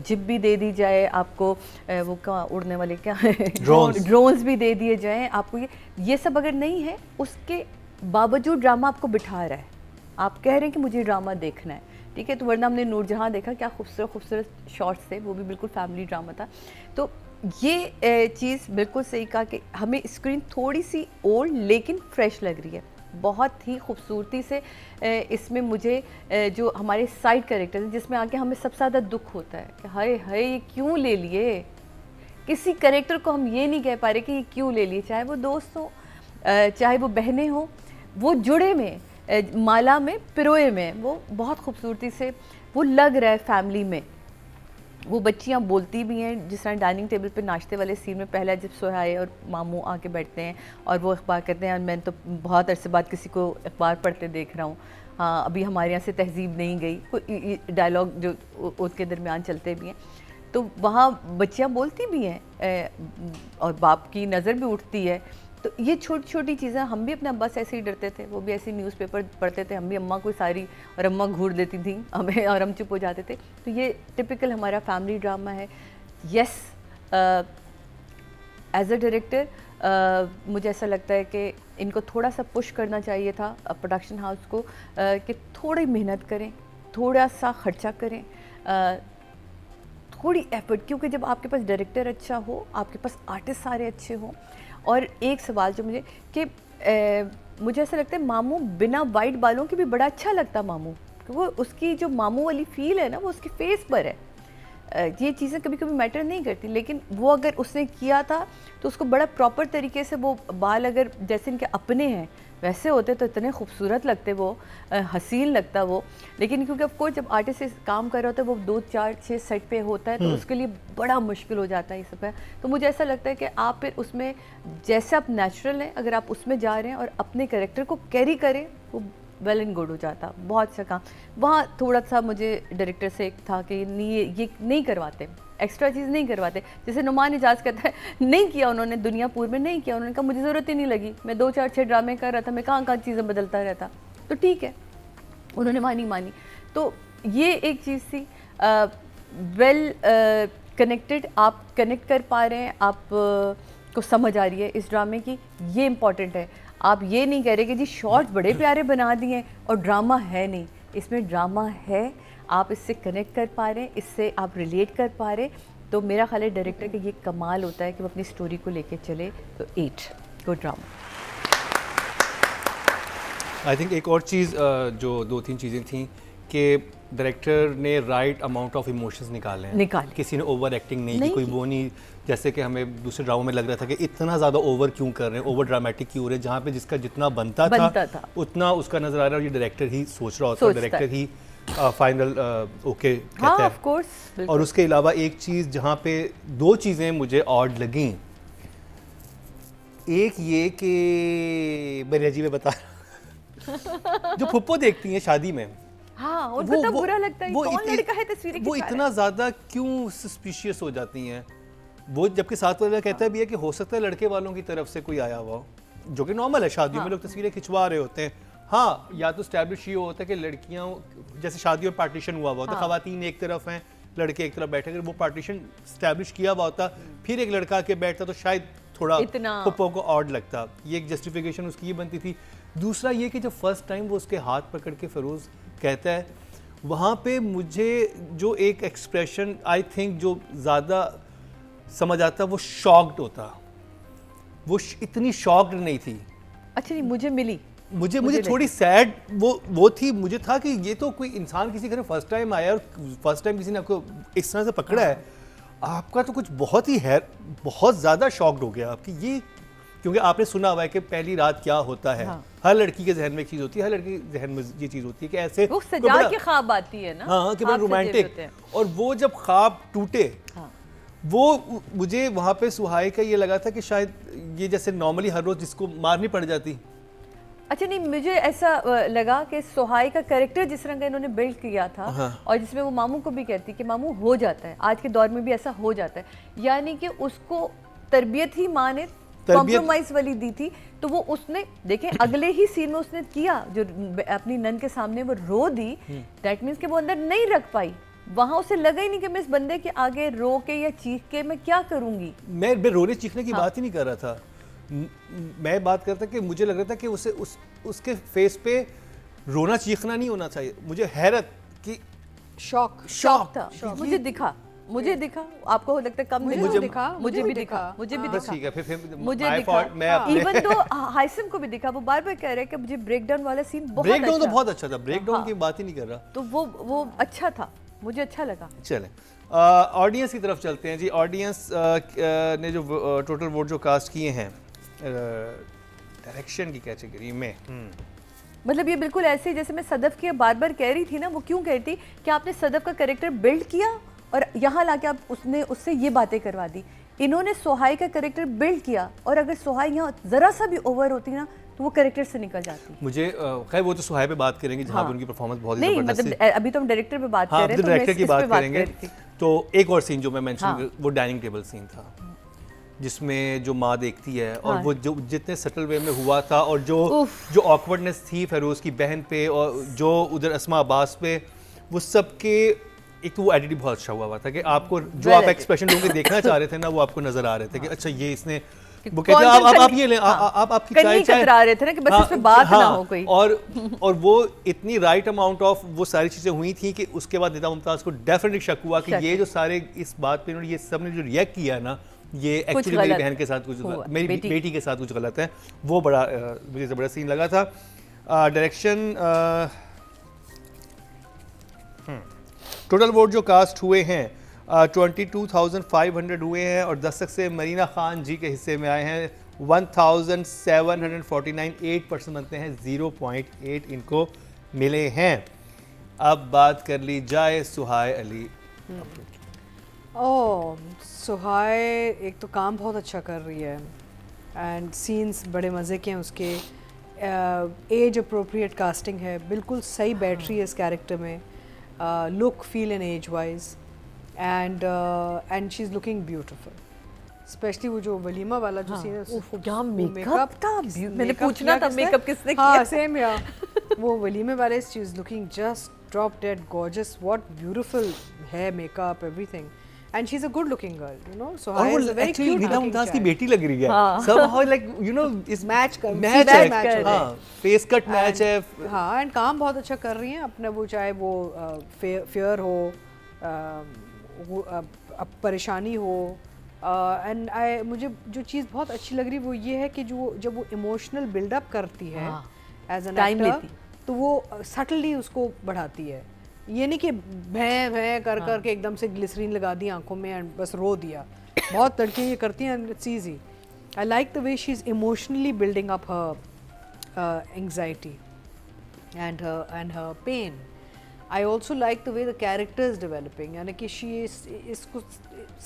जिप भी दे दी जाए, आपको वो क्या उड़ने वाले क्या ड्रोन्स भी दे दिए जाएं, आपको ये सब अगर नहीं है, उसके बावजूद ड्रामा आपको बिठा रहा है। आप कह रहे हैं कि मुझे ड्रामा देखना है, ठीक है। तो वरना हमने नूरजहां देखा, क्या खूबसूरत खूबसूरत शॉट्स थे, वो भी बिल्कुल फैमिली ड्रामा था। तो ये चीज़ बिल्कुल सही कहा कि हमें स्क्रीन थोड़ी सी ओल्ड लेकिन फ्रेश लग रही है, बहुत ही खूबसूरती से। इसमें मुझे जो हमारे साइड कैरेक्टर्स हैं, जिसमें आके हमें सबसे ज़्यादा दुख होता है कि हाय हाय ये क्यों ले लिए, किसी कैरेक्टर को हम ये नहीं कह पा रहे कि ये क्यों ले लिए, चाहे वो दोस्त हो, चाहे वो बहनें हों, वो जुड़े में, माला में, पिरोए में, वो बहुत खूबसूरती से वो लग रहा है फैमिली में। वो बच्चियाँ बोलती भी हैं, जिस तरह डाइनिंग टेबल पे नाश्ते वाले सीन में पहला जब सोहाए और मामू आके बैठते हैं और वो अखबार कहते हैं, मैं तो बहुत अरसे बाद किसी को अखबार पढ़ते देख रहा हूँ, हाँ अभी हमारे यहाँ से तहजीब नहीं गई, कोई डायलॉग जो उनके दरमियान चलते भी हैं, तो वहाँ बच्चियाँ बोलती भी हैं और बाप की नज़र भी उठती है। तो ये छोटी छोटी चीज़ें, हम भी अपने अब्बा से ऐसे ही डरते थे, वो भी ऐसे न्यूज़पेपर पढ़ते थे, हम भी अम्मा को सारी, और अम्मा घूर देती थी हमें और हम चुप हो जाते थे। तो ये टिपिकल हमारा फैमिली ड्रामा है। यस, एज अ डायरेक्टर मुझे ऐसा लगता है कि इनको थोड़ा सा पुश करना चाहिए था प्रोडक्शन हाउस को, कि थोड़ी मेहनत करें, थोड़ा सा खर्चा करें, थोड़ी एफर्ट, क्योंकि जब आपके पास डायरेक्टर अच्छा हो, आपके पास आर्टिस्ट सारे अच्छे हों। और एक सवाल जो मुझे कि मुझे ऐसा लगता है मामू बिना वाइट बालों के भी बड़ा अच्छा लगता मामू, वो उसकी जो मामू वाली फील है ना वो उसके फेस पर है। ये चीज़ें कभी कभी मैटर नहीं करती, लेकिन वो अगर उसने किया था तो उसको बड़ा प्रॉपर तरीके से, वो बाल अगर जैसे इनके अपने हैं वैसे होते तो इतने खूबसूरत लगते, वो हसीन लगता वो। लेकिन क्योंकि ऑफ कोर्स जब आर्टिस्ट से काम कर रहा होता है वो 2 4 6 सेट पे होता है, तो उसके लिए बड़ा मुश्किल हो जाता है ये सब है। तो मुझे ऐसा लगता है कि आप फिर उसमें जैसे आप नेचुरल हैं, अगर आप उसमें जा रहे हैं और अपने कैरेक्टर को कैरी करें, वो वेल एंड गुड हो जाता, बहुत अच्छा काम। वहाँ थोड़ा सा मुझे डायरेक्टर से एक था कि ये नहीं करवाते, एक्स्ट्रा चीज़ नहीं करवाते। जैसे नुमान इजाज़ कहता है, नहीं किया उन्होंने, दुनियापुर में नहीं किया, उन्होंने कहा मुझे ज़रूरत ही नहीं लगी, मैं 2 4 6 ड्रामे कर रहा था, मैं कहाँ चीज़ें बदलता रहता, तो ठीक है, उन्होंने मानी। तो ये एक चीज़ थी। वेल कनेक्टेड, आप कनेक्ट कर पा रहे हैं, आप को समझ आ रही है इस ड्रामे की, ये इम्पॉर्टेंट है। आप ये नहीं कह रहे कि जी शॉर्ट्स बड़े प्यारे बना दिए और ड्रामा है नहीं, इसमें ड्रामा है, आप इससे कनेक्ट कर पा रहे हैं, इससे आप रिलेट कर पा रहे हैं। तो मेरा ख्याल है डायरेक्टर का ये कमाल होता है कि वो अपनी स्टोरी को लेके चले। तो 8 गुड ड्रामा। आई थिंक एक और चीज़ जो 2-3 चीज़ें थी कि डायरेक्टर ने राइट अमाउंट ऑफ इमोशंस निकाले, किसी ने ओवर एक्टिंग नहीं की, कोई वो नहीं, जैसे कि हमें दूसरे ड्रामा में लग रहा था कि इतना ज़्यादा ओवर क्यों कर रहे हैं, ओवर ड्रामेटिक क्यों हो रहे हैं, जहाँ पे जिसका जितना बनता था उतना उसका नजर आ रहा है, और ये डायरेक्टर ही सोच रहा होता है, डायरेक्टर ही फाइनल ओके कहता है। Of course. और उसके अलावा एक चीज़ जहाँ पे 2 चीज़ें मुझे ऑड लगीं, एक ये कि मेरे जी में बता जो फुप्पो देखती हैं शादी में, हाँ, उनको तब बुरा लगता है, कौन लड़का है तस्वीरें खिंचा वो इतना ज़्यादा क्यों सस्पिशियस हो जाती हैं, वो जबकि साथ वाला कहता भी है कि हो सकता है लड़के वालों की तरफ से कोई आया हुआ हो, जो कि नॉर्मल है, शादियों में लोग तस्वीरें खिंचवा रहे होते हैं। हाँ, या तो स्टैब्लिश ये होता है कि लड़कियां, जैसे शादियों में पार्टीशन हुआ हुआ होता, खवातीन एक तरफ हैं, लड़के एक तरफ बैठे, अगर वो पार्टीशन स्टैब्लिश किया हुआ होता, फिर एक लड़का के बैठता, तो शायद थोड़ा पप्पो को ऑड लगता। ये एक जस्टिफिकेशन उसकी ये बनती थी। दूसरा ये कि जब फर्स्ट टाइम वो उसके हाथ पकड़ के फिरोज़ कहता है, वहाँ पे मुझे जो एक एक्सप्रेशन आई थिंक जो ज़्यादा समझ आता, वो शॉक्ड होता, वो इतनी शॉक्ड नहीं थी। अच्छा नहीं, मुझे मिली, मुझे थोड़ी सैड वो थी। मुझे था कि ये तो कोई इंसान किसी घर फर्स्ट टाइम आया और फर्स्ट टाइम किसी ने आपको इस तरह से पकड़ा है, आपका तो कुछ बहुत ही है, बहुत ज़्यादा शॉक्ड हो गया आपकी ये, क्योंकि आपने सुना हुआ है कि पहली रात क्या होता है। हर लड़की के जहन में एक चीज़ होती है, हर लड़की के जहन में ये चीज़ होती है कि ऐसे वो सजा के ख्वाब आती है ना, हाँ, कि बड़ा रोमांटिक, और वो जब ख्वाब टूटे, वो मुझे वहाँ पे सुहाई का ये लगा था कि शायद ये जैसे नॉर्मली हर रोज़ जिसको मारनी पड़ जाती। अच्छा नहीं, मुझे ऐसा लगा कि सुहाई का कैरेक्टर जिस तरह का इन्होंने बिल्ड किया था, और जिसमें वो मामू को भी कहती कि मामू हो जाता है, आज के दौर में भी ऐसा हो जाता है, यानी कि उसको तरबियत ही माँ ने कॉम्प्रोमाइज वाली दी थी, तो वो उसने देखें अगले ही सीन में उसने किया, जो अपनी नन के सामने वो रो दी, दैट मीन्स कि वो अंदर नहीं रख पाई, वहाँ उसे लगा ही नहीं कि मैं इस बंदे के आगे रो के या चीख के मैं क्या करूँगी। मैं रोने चीखने की बात ही नहीं कर रहा था, मैं बात करता कि मुझे लग रहा था कि उसे उसके फेस पे रोना चीखना नहीं होना चाहिए। मुझे हैरत कि शॉक था, मुझे दिखा, आपको लगता है कम, मुझे भी दिखा, मुझे भी ठीक है, फिर मुझे दिखा, इवन तो हाइसम को भी दिखा, वो बार बार कह रहे हैं कि मुझे ब्रेकडाउन वाला सीन बहुत अच्छा, ब्रेकडाउन तो बहुत अच्छा था, ब्रेकडाउन की बात ही नहीं कर रहा, तो वो अच्छा था, मुझे अच्छा लगा। चलें ऑडियंस की तरफ चलते हैं जी। ऑडियंस ने जो टोटल वोट जो कास्ट किए हैं डायरेक्शन की कैटेगरी में, मतलब ये बिल्कुल ऐसे जैसे मैं सदफ की बार बार कह रही थी ना, वो क्यों कहती कि आपने सदफ का कैरेक्टर बिल्ड किया और यहाँ लाके आप उससे ये बातें करवा दी। इन्होंने सोहाई का कैरेक्टर बिल्ड किया और अगर सोहाई यहाँ ज़रा सा भी ओवर होती ना तो वो कैरेक्टर से निकल जाती। मुझे खैर वो तो सुहाई पे बात करेंगे जहाँ पे उनकी परफॉर्मेंस बहुत ही नहीं जबरदस्त मतलब थी। अभी तो हम डायरेक्टर पे बात हाँ, कर रहे हैं, तो डायरेक्टर मैं की इस बात पे करेंगे। कर रही थी। तो एक और सीन जो मैं मेंशन हाँ। वो डाइनिंग टेबल सीन था, जिसमें जो माँ देखती है और हाँ। वो जो जितने सटल वे में हुआ था और जो ऑकवर्डनेस थी फेरोज की बहन पे और जो उधर अस्मा अब्बास पे, वो सबके एक तो वो एडिटिंग बहुत अच्छा हुआ था कि आपको जो आप एक्सप्रेशन लोगों के देखना चाह रहे थे ना वो आपको नजर आ रहे थे कि अच्छा ये इसने वो कहते हैं आप ये लें आप आपकी चाय कतरा रहे थे ना कि बस इस पे बात ना हो कोई। और वो इतनी राइट अमाउंट ऑफ वो सारी चीज़ें हुई थी कि उसके बाद निदा मुमताज़ को डेफिनेटली शक हुआ कि ये जो सारे इस बात पे इन्होंने ये सब ने जो रिएक्ट किया ना ये एक्चुअली मेरी बहन के साथ कुछ मेरी बेटी के साथ कुछ गलत है। वो बड़ा मुझे ज़बरदस्त सीन लगा था। डायरेक्शन टोटल वोट जो कास्ट हुए हैं 22,500 हुए हैं और दस्तक से मरीना खान जी के हिस्से में आए हैं 1,749, 8% बनते हैं, 0.8 इनको मिले हैं। अब बात कर ली जाए सुहाय अली। सुहाय एक तो काम बहुत अच्छा कर रही है एंड सीन्स बड़े मज़े के हैं उसके, एज अप्रोप्रिएट कास्टिंग है, बिल्कुल सही बैठ रही है इस कैरेक्टर में, look feel and age wise and she is looking beautiful. Specially वो जो वलीमा वाला जो सीन है क्या मेकअप था, मैंने पूछना था मेकअप किसने किया। हाँ सेम या वो वलीमे वाले, she is looking just drop dead gorgeous, what beautiful है makeup everything and she's a good looking girl, you know, so और वो एक्चुअली निदा मुमताज़ की बेटी लग रही है somehow like you know इस मैच है हाँ, फेस कट मैच है हाँ, एंड काम बहुत अच्छा कर रही हैं अपने, वो चाहे वो फेयर हो परेशानी हो एंड मुझे जो चीज़ बहुत अच्छी लग रही वो ये है कि जो जब वो इमोशनल बिल्डअप करती है एज एन एक्टर तो वो सटली उसको बढ़ाती है, ये नहीं कि भैं भैं कर करके एकदम से ग्लिसरीन लगा दी आंखों में एंड बस रो दिया। बहुत लड़कियाँ ये करती हैं and it's easy. I like the way she is emotionally building up her anxiety and her pain. I also like the way the character is developing, यानी कि शी इसको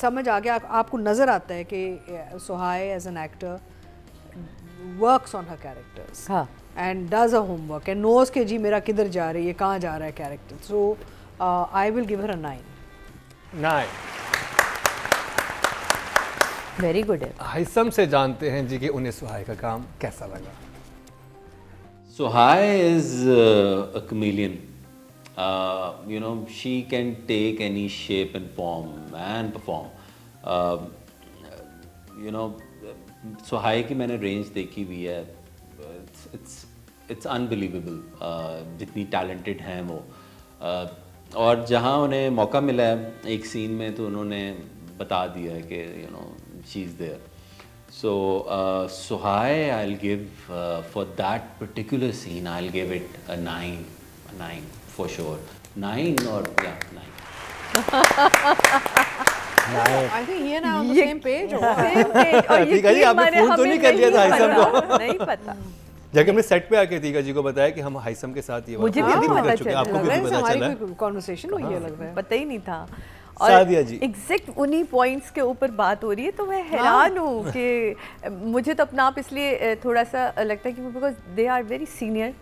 समझ आ गया, आपको नज़र आता है कि सुहाय as an actor works on her characters and does her homework and knows कि जी मेरा किधर जा रही है, कहाँ जा रहा है character. so I will give her a 9. Very good है। हाइसम से जानते हैं जी कि उन्हें सुहाय का काम कैसा लगा। Suhai is a chameleon. You know, she can take any shape and form and perform. You know, Suhai की मैंने रेंज देखी हुई है, it's unbelievable जितनी टैलेंटेड हैं वो, और जहाँ उन्हें मौका मिला है एक सीन में तो उन्होंने बता दिया है कि you know she is there. So Suhai I'll give for that particular scene I'll give it a 9 for sure, 9 or yeah 9. I think he and I are on the same page. ठीक है जी, आपने phone तो नहीं कर लिया था हाइसम को? नहीं पता। जबकि हमने सेट पे आके तीका जी को बताया कि हम हाइसम के साथ ये मुझे भी पता चुके, आपको भी पता चला है, कोई कन्वर्सेशन हुई है लग रहा है, पता ही नहीं था। सादिया जी एग्जैक्ट उन्हीं पॉइंट्स के ऊपर बात हो रही है तो मैं हैरान हूँ कि मुझे तो अपना आप इसलिए थोड़ा सा लगता है कि because they are very senior.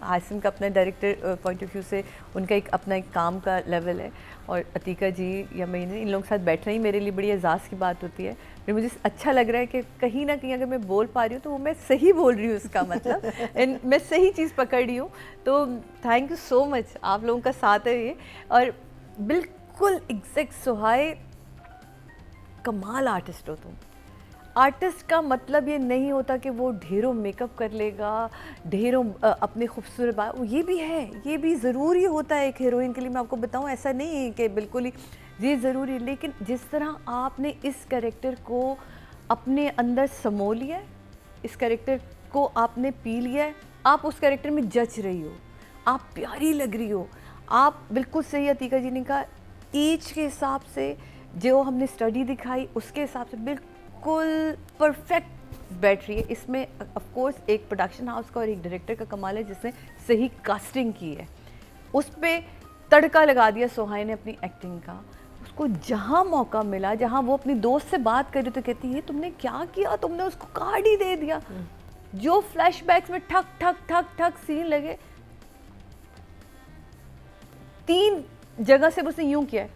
Hasim का अपना डायरेक्टर पॉइंट ऑफ व्यू से उनका एक अपना एक काम का लेवल है, और अतीका जी या मैंने इन लोगों के साथ बैठना ही मेरे लिए बड़ी एजाज़ की बात होती है। फिर मुझे अच्छा लग रहा है कि कहीं ना कहीं अगर मैं बोल पा रही हूँ तो वो मैं सही बोल रही हूँ, उसका मतलब एंड मैं सही चीज़ पकड़ रही हूँ। तो थैंक यू सो मच, आप लोगों का साथ है ये, और बिल्कुल एग्जैक्ट सुहाय कमाल आर्टिस्ट हो तुम। आर्टिस्ट का मतलब ये नहीं होता कि वो ढेरों मेकअप कर लेगा, ढेरों अपने खूबसूरत बात, ये भी है, ये भी ज़रूरी होता है एक हीरोइन के लिए। मैं आपको बताऊं ऐसा नहीं है कि बिल्कुल ही ये ज़रूरी है, लेकिन जिस तरह आपने इस कैरेक्टर को अपने अंदर समो लिया है, इस कैरेक्टर को आपने पी लिया है, आप उस कैरेक्टर में जच रही हो, आप प्यारी लग रही हो, आप बिल्कुल सही अतीका जी ने कहा, ईच के हिसाब से जो हमने स्टडी दिखाई उसके हिसाब से बिल्कुल परफेक्ट बैठ रही है। इसमें ऑफ कोर्स एक प्रोडक्शन हाउस का और एक डायरेक्टर का कमाल है जिसने सही कास्टिंग की है। उस पर तड़का लगा दिया सोहाई ने अपनी एक्टिंग का। उसको जहाँ मौका मिला, जहाँ वो अपनी दोस्त से बात करी तो कहती है तुमने क्या किया, तुमने उसको कार्ड ही दे दिया। जो फ्लैशबैक्स में ठक ठक ठक ठक सीन लगे, 3 जगह से उसने यूं किया है।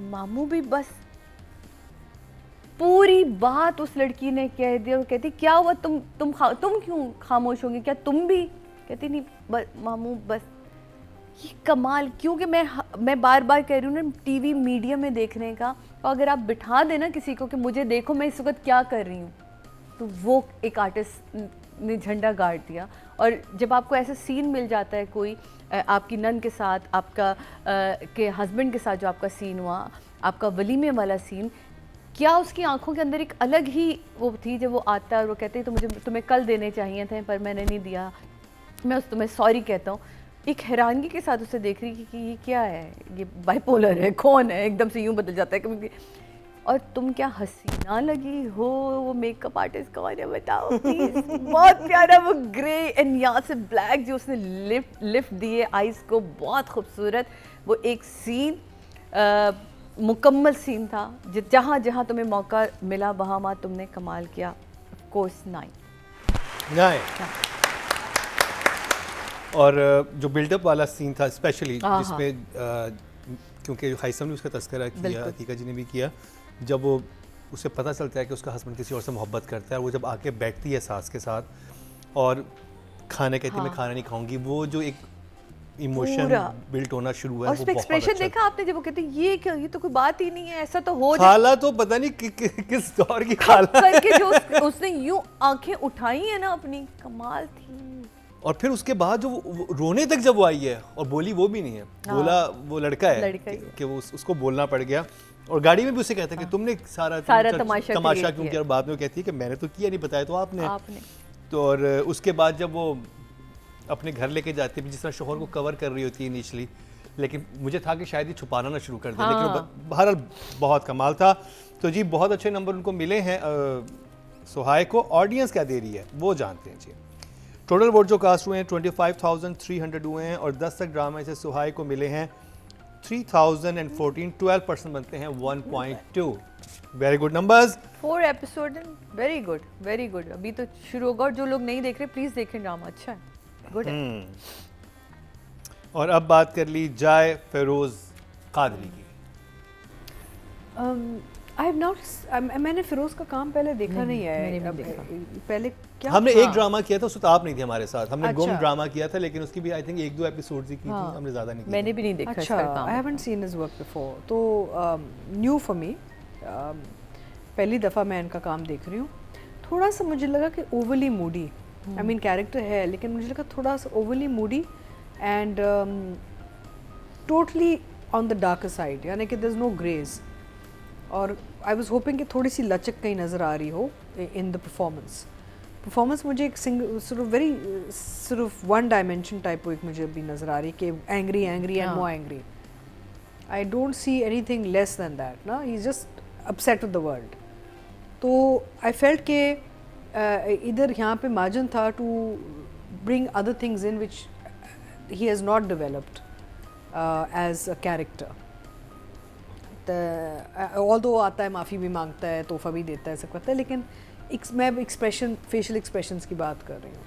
मामू भी बस पूरी बात उस लड़की ने कह दिया। वो कहती क्या हुआ, तुम क्यों खामोश होंगे, क्या तुम भी? कहती नहीं मामू बस। ये कमाल, क्योंकि मैं बार बार कह रही हूँ ना, टीवी मीडियम में देखने का, और अगर आप बिठा देना किसी को कि मुझे देखो मैं इस वक्त क्या कर रही हूँ, तो वो एक आर्टिस्ट ने झंडा गाड़ दिया। और जब आपको ऐसा सीन मिल जाता है कोई आपकी नन के साथ, आपका के हस्बैंड के साथ जो आपका सीन हुआ, आपका वलीमे वाला सीन, क्या उसकी आंखों के अंदर एक अलग ही वो थी जब वो आता है और वो कहते हैं तो मुझे तुम्हें कल देने चाहिए थे पर मैंने नहीं दिया, मैं तुम्हें सॉरी कहता हूँ। एक हैरानगी के साथ उसे देख रही कि ये क्या है, ये बाइपोलर है, कौन है, एकदम से यूं बदल जाता है कभी। और तुम क्या हसीना लगी हो, वो मेकअप आर्टिस्ट कौन है बताओ प्लीज। बहुत प्यारा वो ग्रे एंड यहाँ से ब्लैक जो उसने लिफ्ट दिए आइज को, बहुत खूबसूरत। वो एक सीन मुकम्मल सीन था। जहाँ जहाँ तुम्हें मौका मिला वहाँ तुमने कमाल किया। Of course 9। और जो बिल्डअप वाला सीन था स्पेशली, जिसमें क्योंकि हाइसम ने उसका तस्करा किया, अतीका जी ने भी किया, जब वो उसे पता चलता है कि उसका हस्बैंड किसी और से मोहब्बत करता है, वो जब आके बैठती है सास के साथ और खाने कहती है मैं खाना नहीं खाऊंगी, वो जो एक इमोशन बिल्ट होना शुरू हुआ है, और वो बहुत एक्सप्रेशन अच्छा देखा आपने जब वो कहते ये क्या, ये तो कोई बात ही नहीं है, ऐसा तो हो खाला तो पता नहीं किस दौर की खाला करके जो उसने यूं आंखें उठाई है ना अपनी, कमाल थी। और फिर उसके बाद जो रोने तक जब वो आई है और बोली वो भी नहीं है, बोला वो लड़का है कि वो उसको बोलना पड़ गया। और गाड़ी में भी उसे कहता है कि तुमने सारा तमाशा क्यों किया, और बाद में वो कहती है कि मैंने तो किया नहीं, बताया तो आपने। तो और उसके बाद जब वो अपने घर लेके जाती है, जिस तरह शोहर को कवर कर रही होती है इनिशियली, लेकिन मुझे था कि शायद ये छुपाना ना शुरू कर दे, लेकिन बहरहाल बहुत कमाल था। तो जी बहुत अच्छे नंबर उनको मिले हैं सोहाय को। ऑडियंस क्या दे रही है वो जानते हैं जी। टोटल वोट जो कास्ट हुए हैं 25,300 हुए हैं और दस्तक ड्रामा से सोहाय को मिले हैं 3,014, 12% बनते हैं 1.2। Very good numbers. 4 episode, very good very good. अभी तो शुरू होगा और जो लोग नहीं देख रहे प्लीज देखें, ड्रामा अच्छा है, गुड है। और अब बात कर ली जाए फेरोज कादरी की। I have not, मैंने फिरोज का काम पहले देखा नहीं है। पहले क्या हमने एक ड्रामा किया था, उसमें आप नहीं थे हमारे साथ, हमने गुम ड्रामा किया था, लेकिन उसकी भी आई थिंक 1-2 एपिसोड्स ही की थी, हमने ज्यादा नहीं किया। मैंने भी नहीं देखा इसका काम। I haven't seen his work before, तो न्यू फॉर मी, पहली दफ़ा मैं इनका काम देख रही हूँ। थोड़ा सा मुझे लगा कि overly Moody, I mean character है लेकिन मुझे लगा थोड़ा सा overly Moody and totally on the darker side, यानी कि देयर इज नो ग्रेज। और आई वाज होपिंग कि थोड़ी सी लचक कहीं नज़र आ रही हो इन द परफॉर्मेंस मुझे एक sort of very sort of one dimension type एक मुझे अभी नज़र आ रही है कि angry and more angry. I don't see anything less than that ना, he is just upset with the world. तो आई फेल्ट के इधर यहाँ पे मार्जिन था to bring other things in which he has not developed as a character. Although आता है, माफ़ी भी मांगता है, तोहफा भी देता है, सब करता है, लेकिन मैं एक्सप्रेशन, फेशियल एक्सप्रेशंस की बात कर रही हूँ।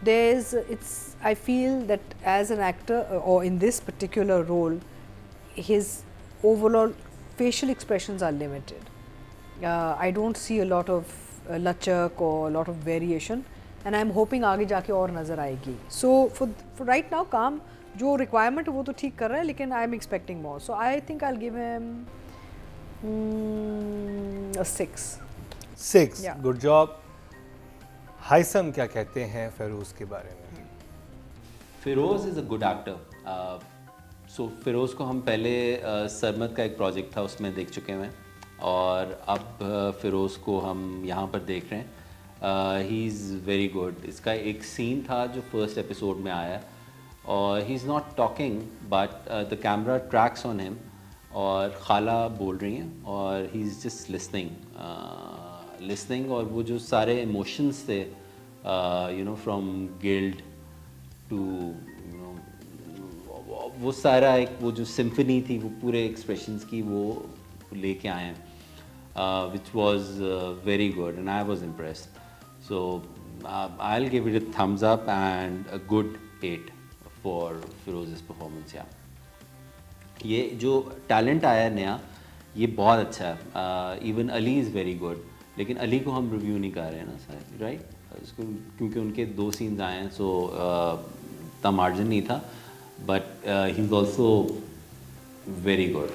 There is it's I feel that as an actor और in this particular role his overall facial expressions are limited. I don't see a lot of लचक or a lot of variation, and I'm hoping आगे जाके और नज़र आएगी. So for right now काम जो requirement है वो तो ठीक कर रहा है, लेकिन I'm expecting more. So I think I'll give him a 6. 6. Yeah. Good job. हाइसम क्या कहते हैं फेरोज के बारे में? Feroz is a good actor. So Feroz को हम पहले सरमद का एक प्रोजेक्ट था उसमें देख चुके हैं और अब फिरोज़ को हम यहाँ पर देख रहे हैं। He is very good. इसका एक सीन था जो फर्स्ट एपिसोड में आया और he is not talking but the camera tracks on him और खाला बोल रही हैं और ही इज़ जस्ट लिसनिंग और वो जो सारे इमोशंस थे you know from guilt to you know वो सारा एक वो जो सिम्फनी थी वो पूरे एक्सप्रेशंस की वो लेके आए हैं which was very good and I was impressed. So I'll give it a thumbs up and a good 8 for Firoz's performance. Yeah. ये जो टैलेंट आया है नया ये बहुत अच्छा है. Even Ali is very good. लेकिन अली को हम रिव्यू नहीं कर रहे हैं ना सर, राइट? उसको क्योंकि उनके 2 सीन्स आए हैं, सो इतना मार्जिन नहीं था, but he is also very good.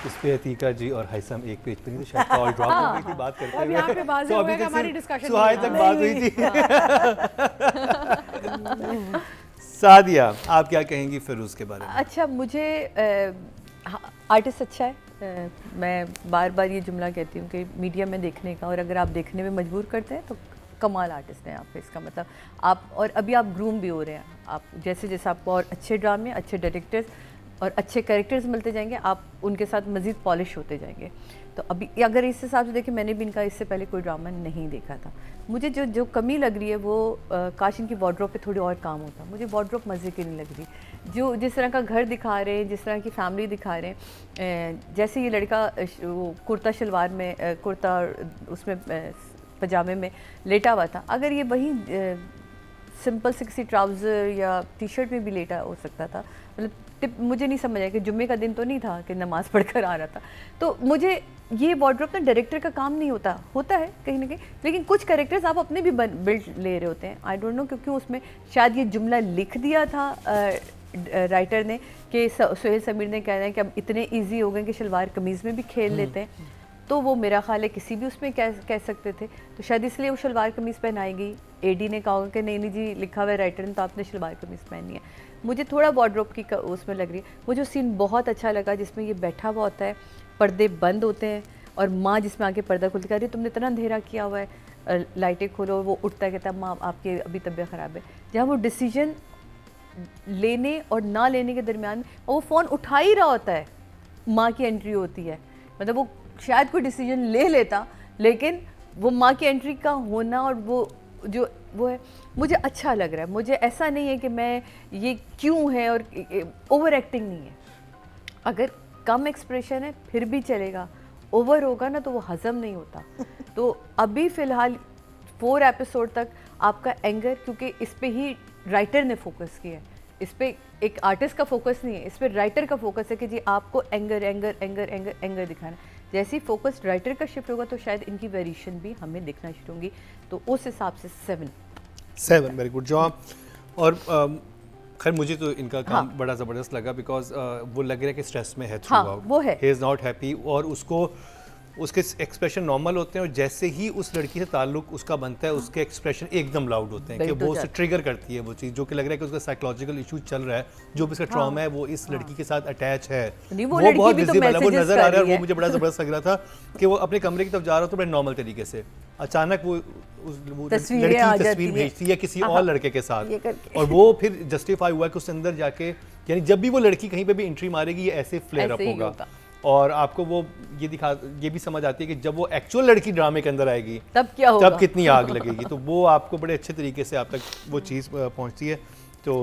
इस पे अतीका जी और हैसम एक पेज पे नहीं थे, शायद कॉल ड्रॉप हो गई थी बात करते हुए. अब यहाँ पे वाज़ेह हुआ कि हमारी डिस्कशन सुहाय तक बात हुई थी. सादिया, आप क्या कहेंगी फिरोज के बारे में? अच्छा, मुझे आर्टिस्ट अच्छा है. मैं बार बार ये जुमला कहती हूँ कि मीडिया में देखने का, और अगर आप देखने में मजबूर करते हैं तो कमाल आर्टिस्ट हैं आप. इसका मतलब आप, और अभी आप ग्रूम भी हो रहे हैं. आप जैसे जैसे आपको और अच्छे ड्रामे, अच्छे डायरेक्टर्स और अच्छे कैरेक्टर्स मिलते जाएंगे, आप उनके साथ मज़ीद पॉलिश होते जाएंगे. तो अभी अगर इस हिसाब से देखें, मैंने भी इनका इससे पहले कोई ड्रामा नहीं देखा था. मुझे जो कमी लग रही है वो काश इनकी वार्डरोब पे थोड़ी और काम होता. मुझे वार्डरोब मज़े की नहीं लग रही. जो जिस तरह का घर दिखा रहे हैं, जिस तरह की फैमिली दिखा रहे हैं, जैसे ये लड़का वो कुर्ता शलवार में, कुर्ता उसमें पजामे में लेटा हुआ था, अगर ये वही सिंपल से किसी ट्राउज़र या टी शर्ट में भी लेटा हो सकता था. मतलब मुझे नहीं समझ आया कि जुम्मे का दिन तो नहीं था कि नमाज़ पढ़कर आ रहा था. तो मुझे ये वार्डरोब ना डायरेक्टर का काम नहीं होता है कहीं ना कहीं, लेकिन कुछ कैरेक्टर्स आप अपने भी बिल्ड ले रहे होते हैं. आई डोंट नो क्योंकि उसमें शायद ये जुमला लिख दिया था राइटर ने कि सुहेल समीर ने कहना है कि अब इतने ईजी हो गए कि शलवार कमीज़ में भी खेल लेते हैं. तो वो मेरा ख्याल है किसी भी उसमें कह सकते थे, तो शायद इसलिए वो शलवार कमीज़ पहनाई गई. एडी ने कहा कि नहीं जी, लिखा हुआ है राइटर ने तो आपने शलवार कमीज़ पहनी है. मुझे थोड़ा वार्डरोब की उसमें लग रही है. मुझे सीन बहुत अच्छा लगा जिसमें ये बैठा हुआ होता है, पर्दे बंद होते हैं और माँ जिसमें आके पर्दा खोल के कह रही है तुमने इतना अंधेरा किया हुआ है, लाइटें खोलो. वो उठता है, कहता है माँ आपकी अभी तबीयत ख़राब है. जहाँ वो डिसीजन लेने और ना लेने के दरमियान में, और वो फ़ोन उठा ही रहा होता है, माँ की एंट्री होती है. मतलब वो शायद कोई डिसीजन ले लेता, लेकिन वो माँ की एंट्री का होना और वो है, मुझे अच्छा लग रहा है. मुझे ऐसा नहीं है कि मैं ये क्यों है, और ओवर एक्टिंग नहीं है. अगर कम एक्सप्रेशन है फिर भी चलेगा, ओवर होगा ना तो वो हज़म नहीं होता. तो अभी फ़िलहाल 4 एपिसोड तक आपका एंगर, क्योंकि इस पे ही राइटर ने फोकस किया है, इस पे एक आर्टिस्ट का फोकस नहीं है, इस पे राइटर का फोकस है कि जी आपको anger anger anger anger anger दिखाना. जैसे ही फोकस राइटर का शिफ्ट होगा तो शायद इनकी वेरिएशन भी हमें दिखना शुरू होंगी. तो उस हिसाब से 7 वेरी गुड जॉब. और खैर मुझे तो इनका काम बड़ा ज़बरदस्त लगा, बिकॉज वो लग रहा है कि स्ट्रेस में है थ्रू आउट. वो है, ही इज़ नॉट हैप्पी, और उसके एक्सप्रेशन नॉर्मल होते हैं, और जैसे ही उस लड़की से ताल्लुक उसका बनता है उसके एक्सप्रेशन एकदम लाउड होते हैं कि वो उसे ट्रिगर करती है वो चीज़, जो कि लग रहा है कि उसका साइकोलॉजिकल इशू चल रहा है, जो भी इसका ट्रॉमा है वो इस लड़की के साथ अटैच है. वो बहुत विजिबल है, वो नजर आ रहा है. और वो मुझे बड़ा ज़बरदस्त लग रहा था कि वो अपने कमरे की तरफ जा रहा था बड़े नॉर्मल तरीके से, अचानक वो लड़की तस्वीर भेजती है किसी और लड़के के साथ, और वो फिर जस्टिफाई हुआ कि उसके अंदर जाके, यानी जब भी वो लड़की कहीं पे भी एंट्री मारेगी ये ऐसे फ्लेयर अप होगा. और आपको वो ये भी समझ आती है कि जब वो एक्चुअल लड़की ड्रामे के अंदर आएगी तब क्या होगा, तब कितनी आग लगेगी. तो वो आपको बड़े अच्छे तरीके से आप तक वो चीज़ पहुंचती है. तो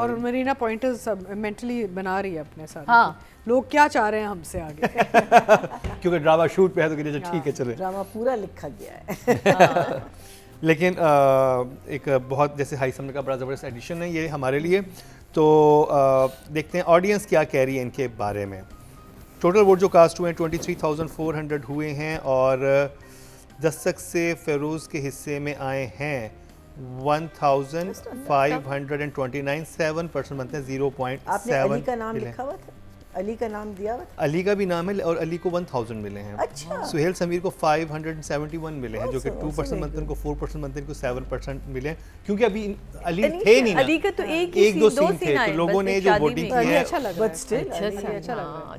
और मरीना पॉइंटर्स मेंटली बना रही है अपने साथ. हाँ, लोग क्या चाह रहे हैं हमसे आगे. क्योंकि ड्रामा शूट पे है तो ठीक है चले, ड्रामा पूरा लिखा गया है. लेकिन एक बहुत, जैसे हाई समर का बड़ा ज़बरदस्त एडिशन है ये हमारे लिए. तो देखते हैं ऑडियंस क्या कह रही है इनके बारे में. टोटल वोट जो कास्ट हुए हैं 23,400 हुए हैं, और दस्तक से फेरोज़ के हिस्से में आए हैं 1,529. 7% बनते हैं 0.7. आपने अली का नाम लिखा हुआ था, अली का नाम दिया हुआ था. अली का भी नाम है, और अली को 1,000 मिले हैं. अच्छा. सुहेल समीर को 571 मिले हैं, जो कि 2% बनते हैं, उनको 4% बनते हैं, इनको 7% मिले हैं, क्योंकि अभी अली थे नहीं ना. अली का तो एक दो सीन थे, तो लोगों ने जो वोटिंग की है अच्छा लग रहा है. अच्छा लगा.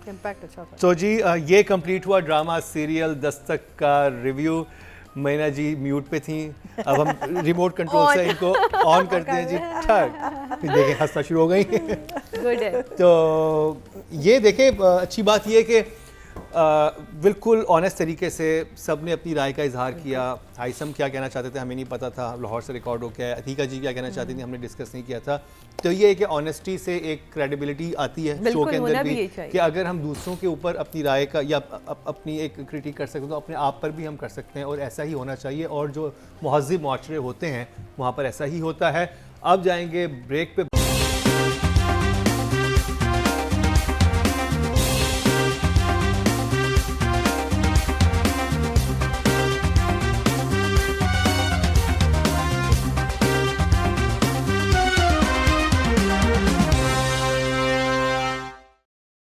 इम्पैक्ट अच्छा था. तो जी ये कंप्लीट हुआ ड्रामा सीरियल दस्तक का रिव्यू. मरीना जी म्यूट पे थी, अब हम रिमोट कंट्रोल से इनको ऑन करते हैं जी, ठीक। फिर देखें हंसना शुरू हो गई। गुड है। तो ये देखें अच्छी बात ये है कि बिल्कुल ऑनेस्ट तरीके से सब ने अपनी राय का इजहार किया। हाइसम क्या कहना चाहते थे हमें नहीं पता था, लाहौर से रिकॉर्ड हो गया है। अतीका जी क्या कहना चाहती थी हमने डिस्कस नहीं किया था। तो ये है कि ऑनेस्टी से एक क्रेडिबिलिटी आती है शो के अंदर भी, कि अगर हम दूसरों के ऊपर अपनी राय का या अपनी एक क्रिटिक कर सकते हैं तो अपने आप पर भी हम कर सकते हैं, और ऐसा ही होना चाहिए। और जो महज़िब मुआशरे होते हैं वहाँ पर ऐसा ही होता है। अब जाएंगे ब्रेक पे।